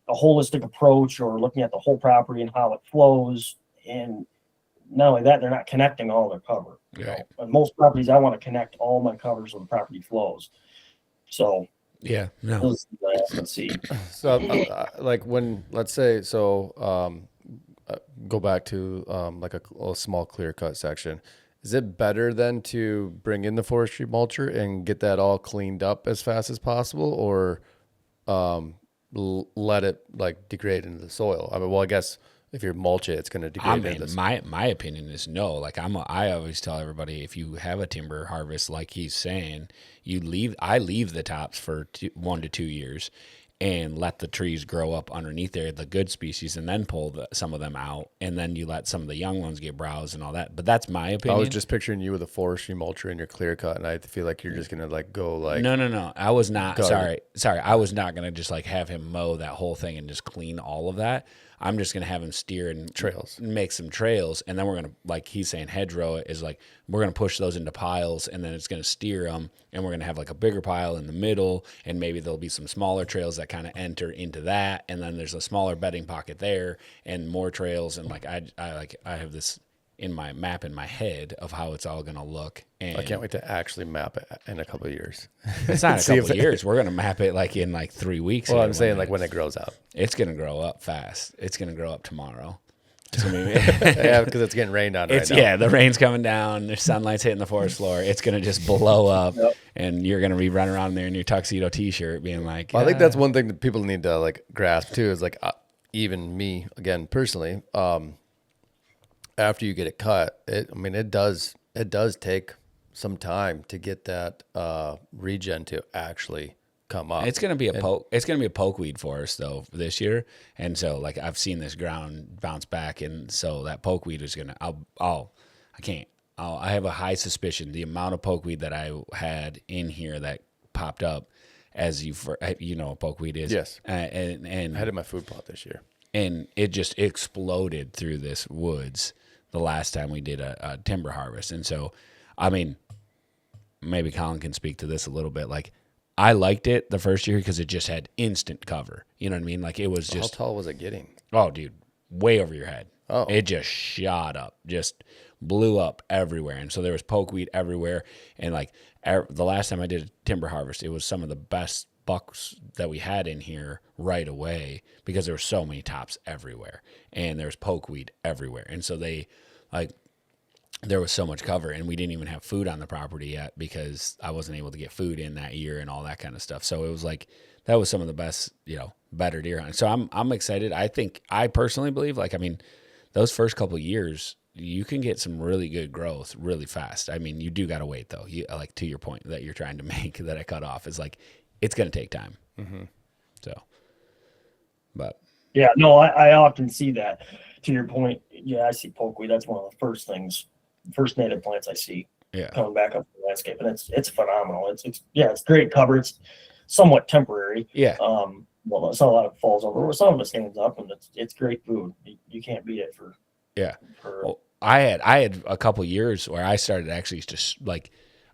holistic approach or looking at the whole property and how it flows. And not only that, they're not connecting all their cover. Right. And most properties, I want to connect all my covers so the property flows. So yeah, no. those are the things I often see. So, like when, let's say, go back to like a small clear cut section. Is it better then to bring in the forestry mulcher and get that all cleaned up as fast as possible, or let it like degrade into the soil? I mean, well, I guess if you mulch it, it's going to degrade into the soil. My opinion is no. Like I always tell everybody, if you have a timber harvest, like he's saying, I leave the tops for 1 to 2 years and let the trees grow up underneath there, the good species, and then pull some of them out, and then you let some of the young ones get browsed and all that. But that's my opinion. I was just picturing you with a forestry mulcher in your clear cut, and I feel like you're just gonna like go like no. I was not garden. sorry. I was not gonna just like have him mow that whole thing and just clean all of that. I'm just gonna have him steer and Trails. make some trails, and then we're gonna, like he's saying, hedgerow it, is like we're gonna push those into piles, and then it's gonna steer them, and we're gonna have like a bigger pile in the middle, and maybe there'll be some smaller trails that kind of enter into that, and then there's a smaller bedding pocket there, and more trails, and like I have this in my map in my head of how it's all gonna look. And I can't wait to actually map it in a couple of years. it's not a See if couple years. We're gonna map it like in like 3 weeks. Well, here I'm saying like when it grows out. it's gonna grow up fast. It's gonna grow up tomorrow. So maybe Yeah, because it's getting rained on right now. Yeah, the rain's coming down. There's sunlight's hitting the forest floor. It's gonna just blow up, and you're gonna be running around there in your tuxedo T-shirt, being like, Well, I think that's one thing that people need to like grasp too. Is like even me again personally. After you get it cut, it does take some time to get that regen to actually come up. It's gonna be a pokeweed forest though this year, and so like I've seen this ground bounce back, and so that pokeweed is gonna. I have a high suspicion the amount of pokeweed that I had in here that popped up, as you know what pokeweed is. Yes. And I had it in my food plot this year, and it just exploded through this woods the last time we did a timber harvest. And so, I mean, maybe Colin can speak to this a little bit. Like, I liked it the first year because it just had instant cover. You know what I mean? Like, it was just... How tall was it getting? Oh, dude, way over your head. Oh. It just shot up, just blew up everywhere. And so there was pokeweed everywhere. And, like, the last time I did a timber harvest, it was some of the best bucks that we had in here right away because there were so many tops everywhere and there was pokeweed everywhere. And so there was so much cover, and we didn't even have food on the property yet because I wasn't able to get food in that year and all that kind of stuff. So it was like, that was some of the best, better deer hunting. So I'm excited. I personally believe, like, I mean, those first couple of years, you can get some really good growth really fast. I mean, you do got to wait though. Like, to your point that you're trying to make that I cut off, is like, it's going to take time. Mm-hmm. So, but yeah, no, I often see that. To your point, yeah, I see pokeweed. That's one of the first native plants I see coming back up the landscape, and it's phenomenal. It's great cover. It's somewhat temporary. Yeah. Well, some a lot of it falls over. Some of it stands up, and it's great food. You can't beat it for. Yeah. Well, I had a couple years where I started actually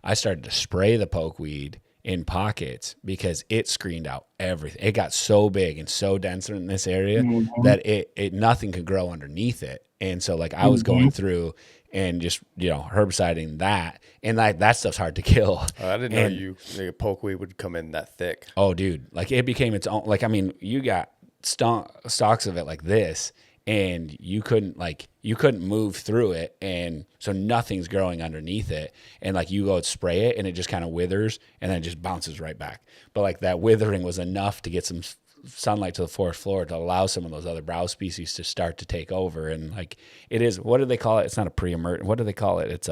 I started to spray the pokeweed in pockets because it screened out everything. It got so big and so dense in this area that it nothing could grow underneath it. And so like I was going through and just, herbiciding that, and that stuff's hard to kill. I didn't know pokeweed would come in that thick. Oh, dude, like it became its own. Like, I mean, you got stalks of it like this, and you couldn't move through it, and so nothing's growing underneath it, and like you go and spray it and it just kind of withers and then it just bounces right back. But like that withering was enough to get some sunlight to the forest floor to allow some of those other browse species to start to take over. And like it is, what do they call it? It's not a pre-emergent. What do they call it? It's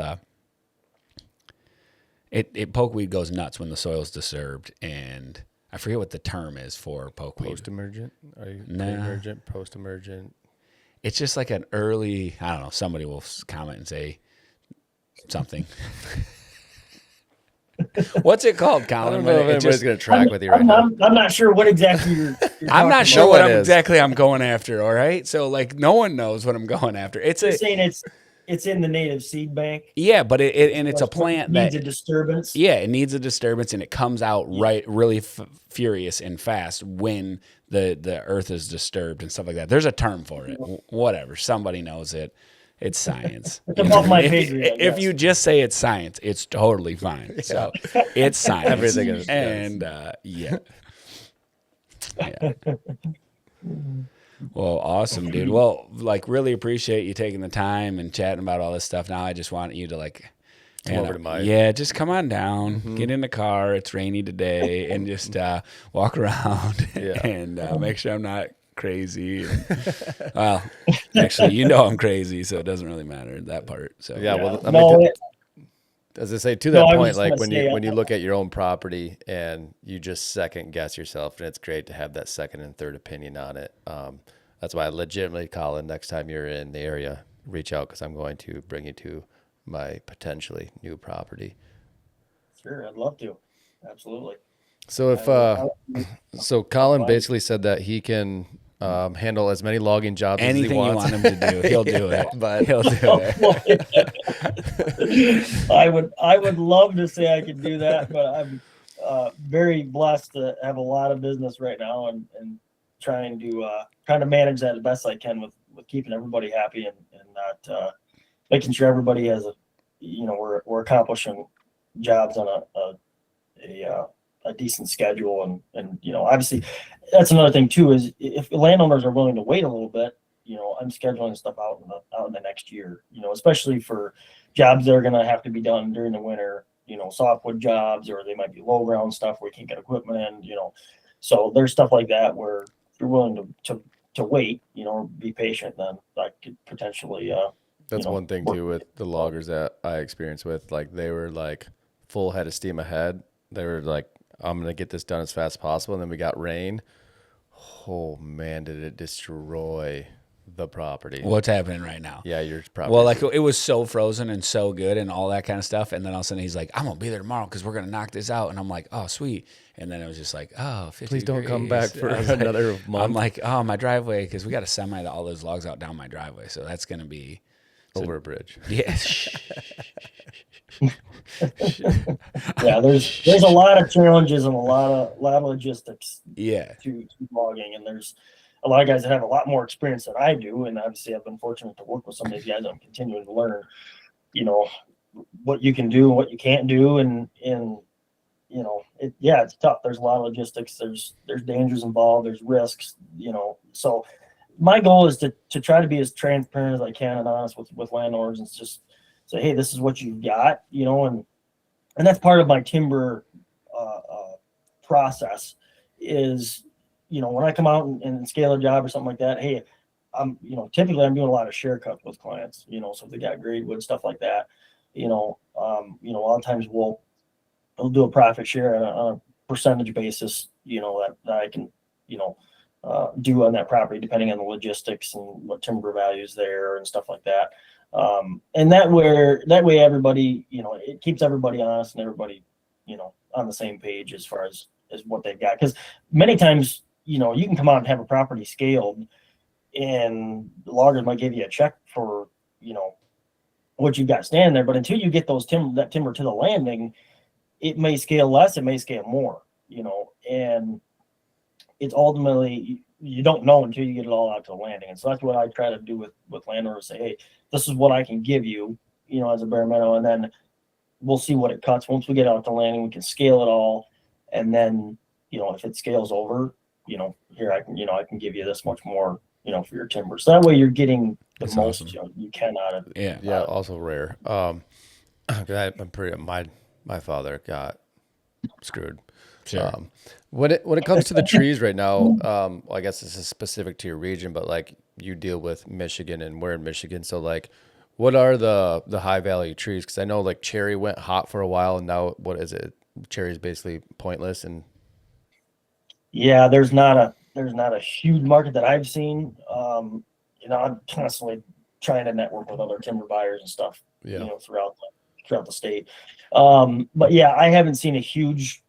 pokeweed goes nuts when the soil's disturbed, and I forget what the term is for pokeweed. Post-emergent? Are you Nah. pre-emergent, post-emergent? It's just like an early, I don't know, somebody will comment and say something. What's it called, I Colin? don't know if It anybody's just- going to track with you right now. I'm not sure what exactly you're I'm not talking sure about. what No one is. exactly I'm going after, all right? So like no one knows what I'm going after. It's You're a saying it's in the native seed bank. yeah, but it's a plant needs that a disturbance. yeah, it needs a disturbance, and it comes out really furious and fast when the earth is disturbed and stuff like that. There's a term for it. Whatever, somebody knows it. It's science. It's above my If- pay grade, I If guess. you just say it's science, it's totally fine. So it's science. Everything is- and yeah. Well, awesome, dude. Well, like, really appreciate you taking the time and chatting about all this stuff. Now I just want you to like Come over to my- yeah, just come on down, get in the car. It's rainy today, and just walk around Yeah. and make sure I'm not crazy. Well, actually, you know I'm crazy, so it doesn't really matter that part. So Yeah, well, I No, mean, as I say, to No, that I was point, just like gonna when say, you look at your own property and you just second guess yourself, and it's great to have that second and third opinion on it. That's why I legitimately, Colin, next time you're in the area, reach out, because I'm going to bring you to my potentially new property. sure, I'd love to. Absolutely. So if so Colin basically said that he can handle as many logging jobs as anything he you wants. want him to do, he'll do it. but He'll do it. I would love to say I could do that, but I'm very blessed to have a lot of business right now and trying to manage that the best I can with keeping everybody happy and not making sure everybody has we're accomplishing jobs on a decent schedule and obviously that's another thing too is if landowners are willing to wait a little bit, I'm scheduling stuff out in the next year, especially for jobs that are going to have to be done during the winter, softwood jobs, or they might be low ground stuff where we can't get equipment in, so there's stuff like that where if you're willing to wait, be patient, then I could potentially that's one thing too with the loggers that I experienced with, like they were like full head of steam ahead. They were like, I'm going to get this done as fast as possible. And then we got rain. Oh man, did it destroy the property. What's happening right now? Yeah, your property. Well, like it was so frozen and so good and all that kind of stuff. And then all of a sudden he's like, I'm going to be there tomorrow because we're going to knock this out. And I'm like, oh, sweet. And then it was just like, oh, 50 Please don't come degrees. back for I was like- another month. I'm like, oh, my driveway, because we got to semi all those logs out down my driveway. So that's going to be, over a bridge. yeah. Yeah, there's a lot of challenges and a lot of logistics Yeah. to logging, and there's a lot of guys that have a lot more experience than I do, and obviously I've been fortunate to work with some of these guys. I'm continuing to learn, what you can do and what you can't do, and it's tough. There's a lot of logistics. There's dangers involved. There's risks. So my goal is to try to be as transparent as I can and honest with landowners, and just say, hey, this is what you've got, and that's part of my timber process is, when I come out and scale a job or something like that, hey, typically I'm doing a lot of share cuts with clients, so if they got grade wood, stuff like that, a lot of times we'll do a profit share on a percentage basis, that I can, do on that property, depending on the logistics and what timber values there and stuff like that. And that way everybody, it keeps everybody honest and everybody, on the same page as far as what they've got. Because many times, you can come out and have a property scaled and the loggers might give you a check for, what you've got standing there. But until you get that timber to the landing, it may scale less, it may scale more, and it's ultimately, you don't know until you get it all out to the landing. And so that's what I try to do with landowners, say, hey, this is what I can give you, as a bare minimum, and then we'll see what it cuts. Once we get out to landing, we can scale it all. And then, if it scales over, here I can give you this much more, for your timber. So that way you're getting the That's most awesome. you can out of it. Yeah. Yeah, also rare. 'Cause I'm pretty. My father got screwed. Sure. When it comes to the trees right now, well, I guess this is specific to your region, but like you deal with Michigan and we're in Michigan, so like, what are the high value trees? Because I know like cherry went hot for a while, and now what is it? Cherry's basically pointless, and Yeah, there's not a huge market that I've seen. I'm constantly trying to network with other timber buyers and stuff, yeah, throughout the state. But yeah, I haven't seen a huge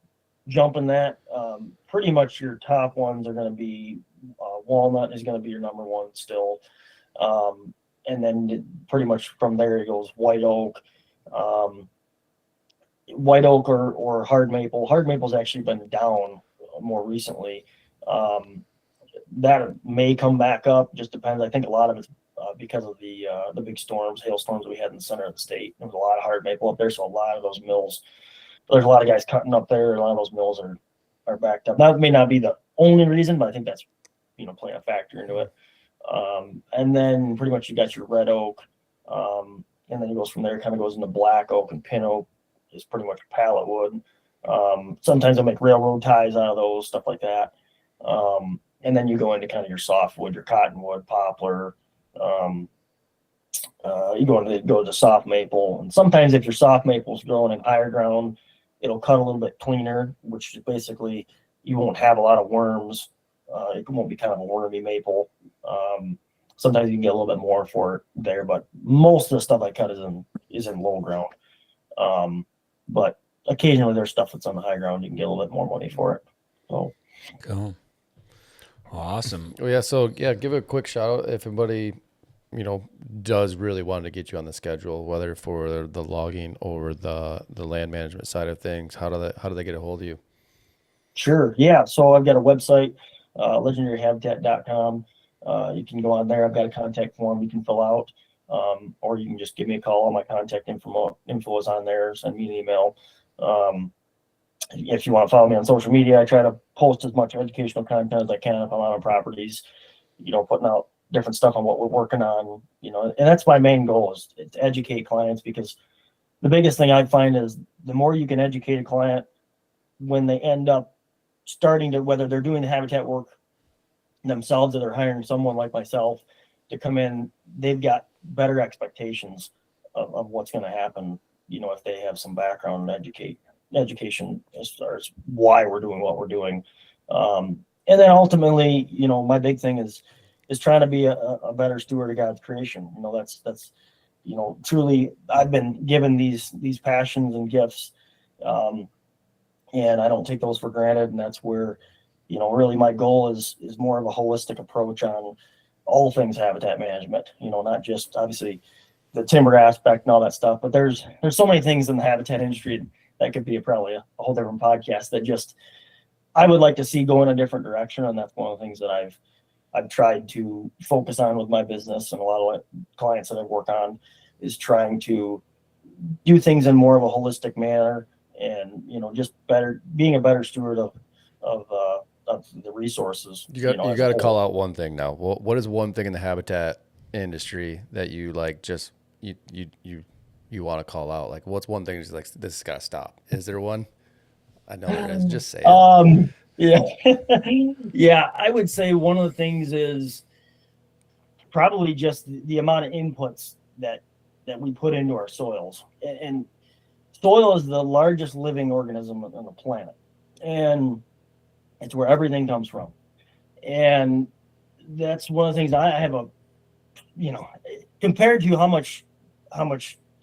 jump in that. Pretty much your top ones are going to be walnut is going to be your number one still. And then pretty much from there it goes white oak, or hard maple. Hard maple's actually been down more recently. That may come back up. Just depends. I think a lot of it's because of the big hailstorms we had in the center of the state. There was a lot of hard maple up there, so a lot of those mills. There's a lot of guys cutting up there. A lot of those mills are backed up. That may not be the only reason, but I think that's playing a factor into it. And then pretty much you got your red oak, and then it goes from there. Kind of goes into black oak, and pin oak is pretty much pallet wood. Sometimes they'll make railroad ties out of those, stuff like that. And then you go into kind of your softwood, your cottonwood, poplar. You go to soft maple, and sometimes if your soft maple's growing in higher ground, it'll cut a little bit cleaner, which is basically you won't have a lot of worms. It won't be kind of a wormy maple. Sometimes you can get a little bit more for it there, but most of the stuff I cut is in low ground. But occasionally there's stuff that's on the high ground. You can get a little bit more money for it. So Cool. Awesome. oh yeah. So yeah, give a quick shout out if anybody does really want to get you on the schedule, whether for the logging or the land management side of things. How do they get a hold of you? sure. Yeah. So I've got a website, legendaryhabitat.com. You can go on there. I've got a contact form you can fill out. Or you can just give me a call. All my contact info is on there. Send me an email. If you want to follow me on social media, I try to post as much educational content as I can if I'm on properties, putting out different stuff on what we're working on, and that's my main goal is to educate clients, because the biggest thing I find is the more you can educate a client when they end up starting to, whether they're doing the habitat work themselves or they're hiring someone like myself to come in, they've got better expectations of what's going to happen, if they have some background in education as far as why we're doing what we're doing. And then ultimately, my big thing is trying to be a better steward of God's creation. That's truly, I've been given these passions and gifts, and I don't take those for granted. And that's where, really my goal is more of a holistic approach on all things habitat management, not just obviously the timber aspect and all that stuff, but there's so many things in the habitat industry that could be probably a whole different podcast that just, I would like to see go in a different direction. And that's one of the things that I've tried to focus on with my business, and a lot of clients that I work on is trying to do things in more of a holistic manner, and just being a better steward of the resources. You got to call out one thing now. What is one thing in the habitat industry that you like just you want to call out? Like, what's one thing that's like, this has got to stop? Is there one? I know there is. Just say it. Yeah. Yeah, I would say one of the things is probably just the amount of inputs that we put into our soils. And soil is the largest living organism on the planet, and it's where everything comes from. And that's one of the things I have compared to how much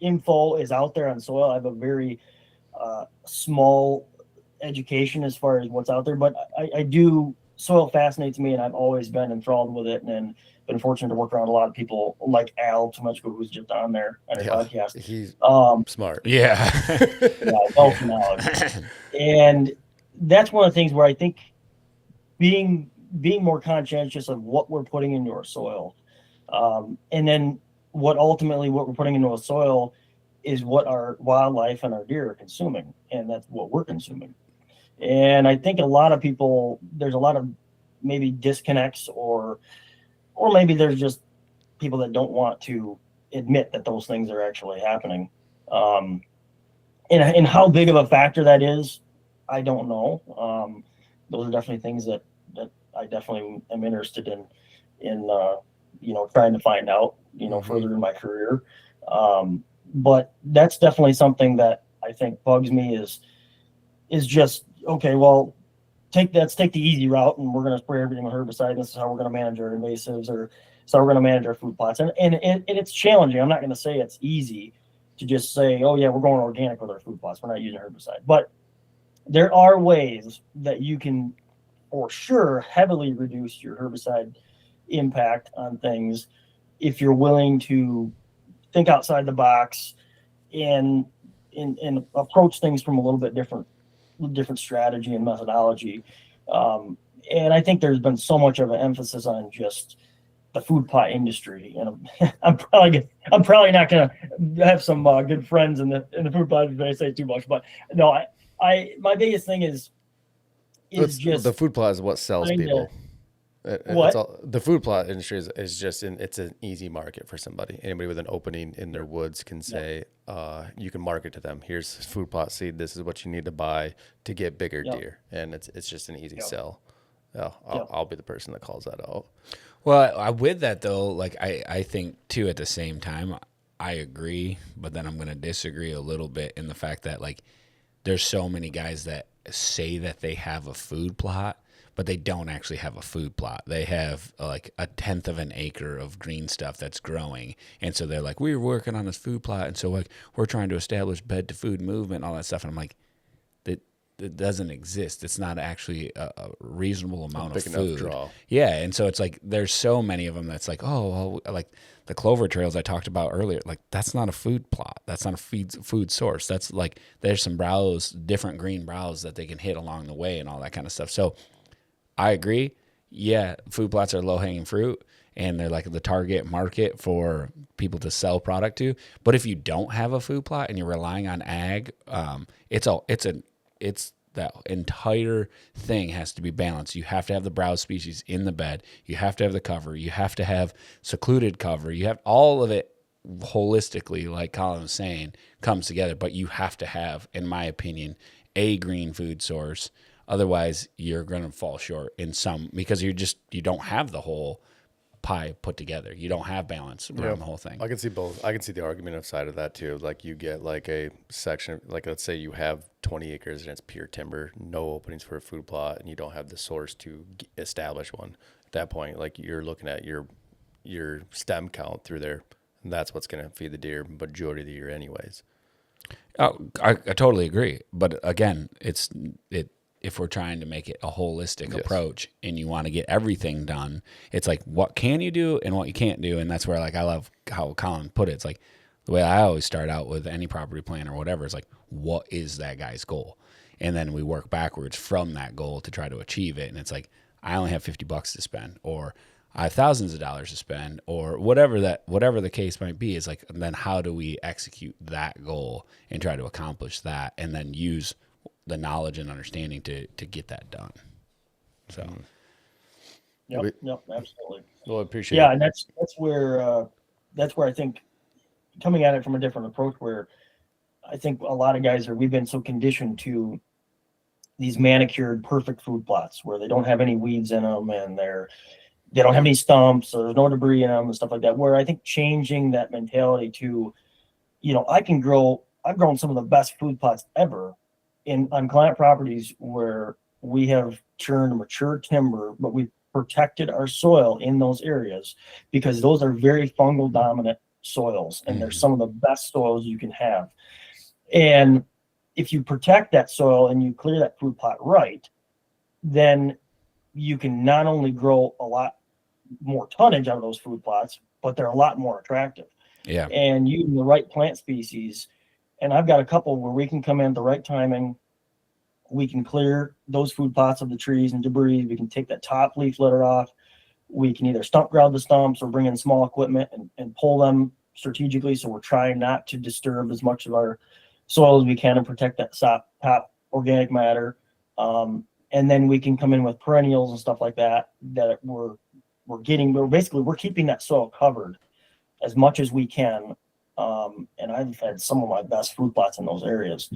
info is out there on soil, I have a very small education as far as what's out there, but I do, soil fascinates me, and I've always been enthralled with it, and been fortunate to work around a lot of people like Al Tomechko, who's just on there on your podcast. He's smart. Yeah. Wealth of knowledge. And that's one of the things where I think being more conscientious of what we're putting into our soil, and then what we're putting into our soil is what our wildlife and our deer are consuming, and that's what we're consuming. And I think a lot of people, there's a lot of maybe disconnects, or maybe there's just people that don't want to admit that those things are actually happening. And how big of a factor that is, I don't know. Those are definitely things that I definitely am interested in trying to find out, further in my career. But that's definitely something that I think bugs me is just, okay, well, let's take the easy route, and we're going to spray everything with herbicide. This is how we're going to manage our invasives, or so we're going to manage our food plots. And it's challenging. I'm not going to say it's easy to just say, oh yeah, we're going organic with our food plots, we're not using herbicide. But there are ways that you can, for sure, heavily reduce your herbicide impact on things if you're willing to think outside the box and approach things from a little bit different strategy and methodology. And I think there's been so much of an emphasis on just the food plot industry, and I'm probably not going to have some good friends in the food plot if I say too much. But no, my biggest thing is just the food plot is what sells people. The food plot industry is just it's an easy market for somebody. Anybody with an opening in their woods can say, you can market to them. Here's food plot seed. This is what you need to buy to get bigger deer, and it's just an easy sell. I'll be the person that calls that out. Well, with that though, like I think too at the same time, I agree, but then I'm going to disagree a little bit in the fact that like there's so many guys that say that they have a food plot, but they don't actually have a food plot. They have like 1/10 of an acre of green stuff that's growing. And so they're like, we're working on this food plot. And so like, we're trying to establish bed to food movement and all that stuff. And I'm like, it doesn't exist. It's not actually a reasonable amount of food. Draw. Yeah. And so it's like, there's so many of them that's like, oh, well, like the clover trails I talked about earlier, like that's not a food plot. That's not a food source. That's like, there's some browse, different green browse that they can hit along the way and all that kind of stuff. So I agree. Yeah, food plots are low-hanging fruit, and they're like the target market for people to sell product to. But if you don't have a food plot and you're relying on ag, it's that entire thing has to be balanced. You have to have the browse species in the bed. You have to have the cover. You have to have secluded cover. You have all of it holistically, like Colin was saying, comes together. But you have to have, in my opinion, a green food source. Otherwise, you're going to fall short in some, because you don't have the whole pie put together. You don't have balance around the whole thing. I can see both. I can see the argument side of that too. Like you get like a section, like let's say you have 20 acres and it's pure timber, no openings for a food plot, and you don't have the source to establish one. At that point, like you're looking at your stem count through there, and that's what's going to feed the deer majority of the year anyways. Oh, I totally agree. But again, if we're trying to make it a holistic approach and you want to get everything done, it's like, what can you do and what you can't do? And that's where, like, I love how Colin put it. It's like the way I always start out with any property plan or whatever. It's like, what is that guy's goal? And then we work backwards from that goal to try to achieve it. And it's like, I only have $50 to spend, or I have thousands of dollars to spend, or whatever the case might be. Is like, then how do we execute that goal and try to accomplish that, and then use the knowledge and understanding to get that done. So, yep, absolutely. Well, I appreciate it. Yeah, and that's where I think coming at it from a different approach, where I think a lot of guys we've been so conditioned to these manicured, perfect food plots where they don't have any weeds in them, and they don't have any stumps, so there's no debris in them and stuff like that. Where I think changing that mentality to, I've grown some of the best food plots ever on client properties where we have turned mature timber, but we've protected our soil in those areas, because those are very fungal dominant soils, and they're some of the best soils you can have. And if you protect that soil and you clear that food plot right, then you can not only grow a lot more tonnage out of those food plots, but they're a lot more attractive. Yeah. And using the right plant species. And I've got a couple where we can come in at the right timing. We can clear those food plots of the trees and debris. We can take that top leaf litter off. We can either stump ground the stumps or bring in small equipment and pull them strategically. So we're trying not to disturb as much of our soil as we can and protect that top organic matter. And then we can come in with perennials and stuff like that we're keeping that soil covered as much as we can. And I've had some of my best food plots in those areas.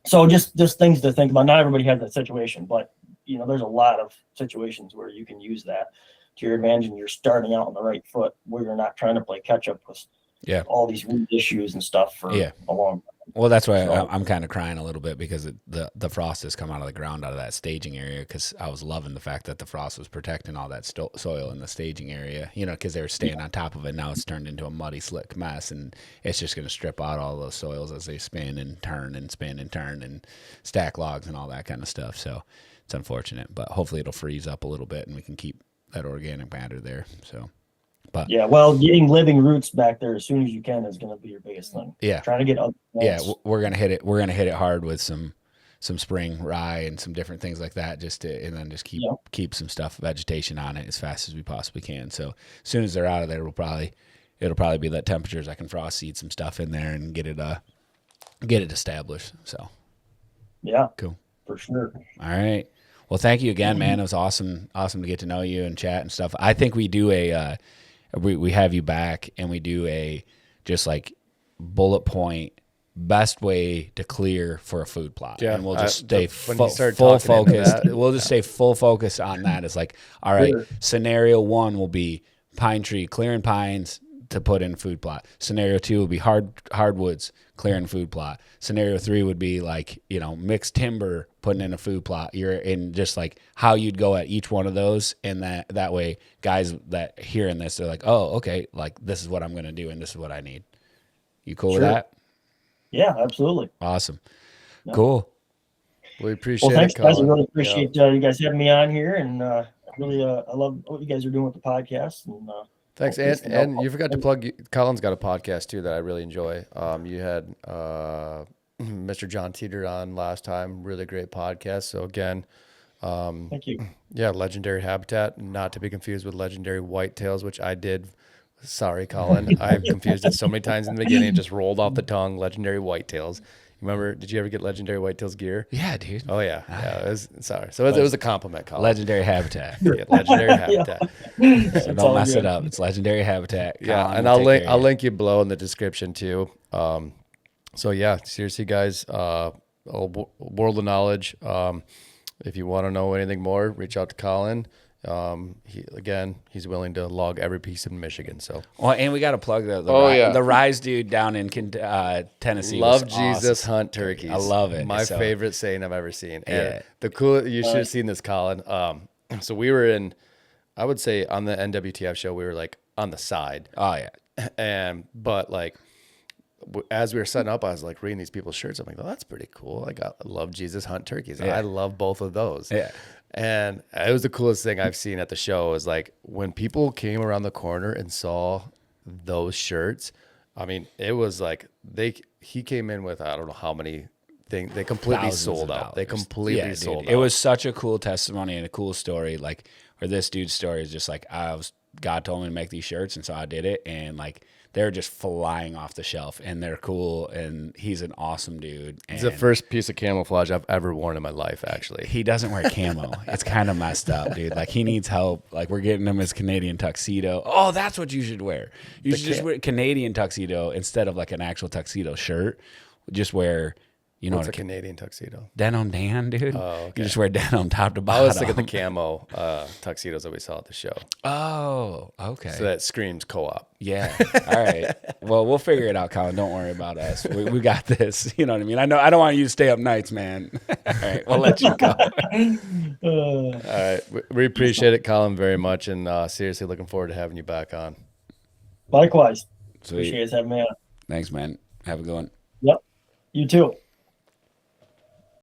So just things to think about. Not everybody has that situation, but there's a lot of situations where you can use that to your advantage, and you're starting out on the right foot where you're not trying to play catch up with all these weed issues and stuff for a long time. Well, that's why I'm kind of crying a little bit, because the frost has come out of the ground out of that staging area, because I was loving the fact that the frost was protecting all that soil in the staging area, because they were staying on top of it. Now it's turned into a muddy, slick mess, and it's just going to strip out all those soils as they spin and turn and spin and turn and stack logs and all that kind of stuff. So it's unfortunate, but hopefully it'll freeze up a little bit and we can keep that organic matter there. So. But yeah, well, getting living roots back there as soon as you can is going to be your biggest thing. Yeah, trying to get other plants. Yeah, we're gonna hit it. We're gonna hit it hard with some spring rye and some different things like that, and then just keep some stuff, vegetation on it as fast as we possibly can. So as soon as they're out of there, it'll probably be that temperatures. I can frost seed some stuff in there and get it established. So yeah, cool for sure. All right. Well, thank you again, man. It was awesome to get to know you and chat and stuff. I think we do we have you back, and we do a just like bullet point best way to clear for a food plot. Yeah, and we'll just stay full focus. We'll just stay full focus on that. It's like, all right, scenario 1 will be pine tree, clearing pines to put in food plot. Scenario 2 will be hardwoods, clearing food plot. Scenario 3 would be like, mixed timber, putting in a food plot. You're in just like how you'd go at each one of those. And that way guys that hearing this, they're like, oh, okay, like this is what I'm going to do. And this is what I need. You cool with that? Yeah, absolutely. Awesome. Yeah. Cool. We appreciate it. Thanks, Colin. guys. I really appreciate you guys having me on here. And I love what you guys are doing with the podcast. And, thanks, and you forgot to plug. Colin's got a podcast too that I really enjoy. You had Mr. John Teeter on last time. Really great podcast. So again, thank you. Yeah, Legendary Habitat, not to be confused with Legendary Whitetails, which I did. Sorry, Colin, I've confused it so many times in the beginning. It just rolled off the tongue. Legendary Whitetails. Remember? Did you ever get Legendary Whitetails gear? Yeah, dude. Oh yeah, yeah. Sorry. So it was a compliment, Colin. Legendary Habitat. Yeah, Legendary Habitat. So don't mess it up. It's Legendary Habitat. Yeah, and I'll link you below in the description too. So yeah, seriously, guys, world of knowledge. If you want to know anything more, reach out to Colin. He's willing to log every piece in Michigan. So, well, and we got to plug the Rise dude down in Tennessee. Love Jesus, awesome. Hunt turkeys. I love it. My favorite saying I've ever seen. And you should have seen this, Colin. So we were I would say on the NWTF show, we were like on the side. Oh yeah. But like, as we were setting up, I was like reading these people's shirts. I'm like, oh, that's pretty cool. I love Jesus, hunt turkeys. Yeah. I love both of those. Yeah. And it was the coolest thing I've seen at the show is like when people came around the corner and saw those shirts. I mean, it was like he came in with, I don't know how many things. They completely sold out. They completely sold out. It was such a cool testimony and a cool story. Like, or this dude's story is just like, God told me to make these shirts. And so I did it. And like, they're just flying off the shelf, and they're cool, and he's an awesome dude. It's the first piece of camouflage I've ever worn in my life, actually. He doesn't wear camo. It's kind of messed up, dude. Like, he needs help. Like, we're getting him his Canadian tuxedo. Oh, that's what you should wear. You should just wear Canadian tuxedo instead of like an actual tuxedo shirt. Just wear... What's a Canadian tuxedo? Denim Dan, dude. Oh, okay. You just wear denim top to bottom. I was thinking the camo tuxedos that we saw at the show. Oh, okay. So that screams co-op. Yeah. All right. Well, we'll figure it out, Colin. Don't worry about us. We got this. You know what I mean? I don't want you to stay up nights, man. All right. We'll let you go. All right. We appreciate it, Colin, very much. And seriously, looking forward to having you back on. Likewise. Sweet. Appreciate you having me on. Thanks, man. Have a good one. Yep. You too.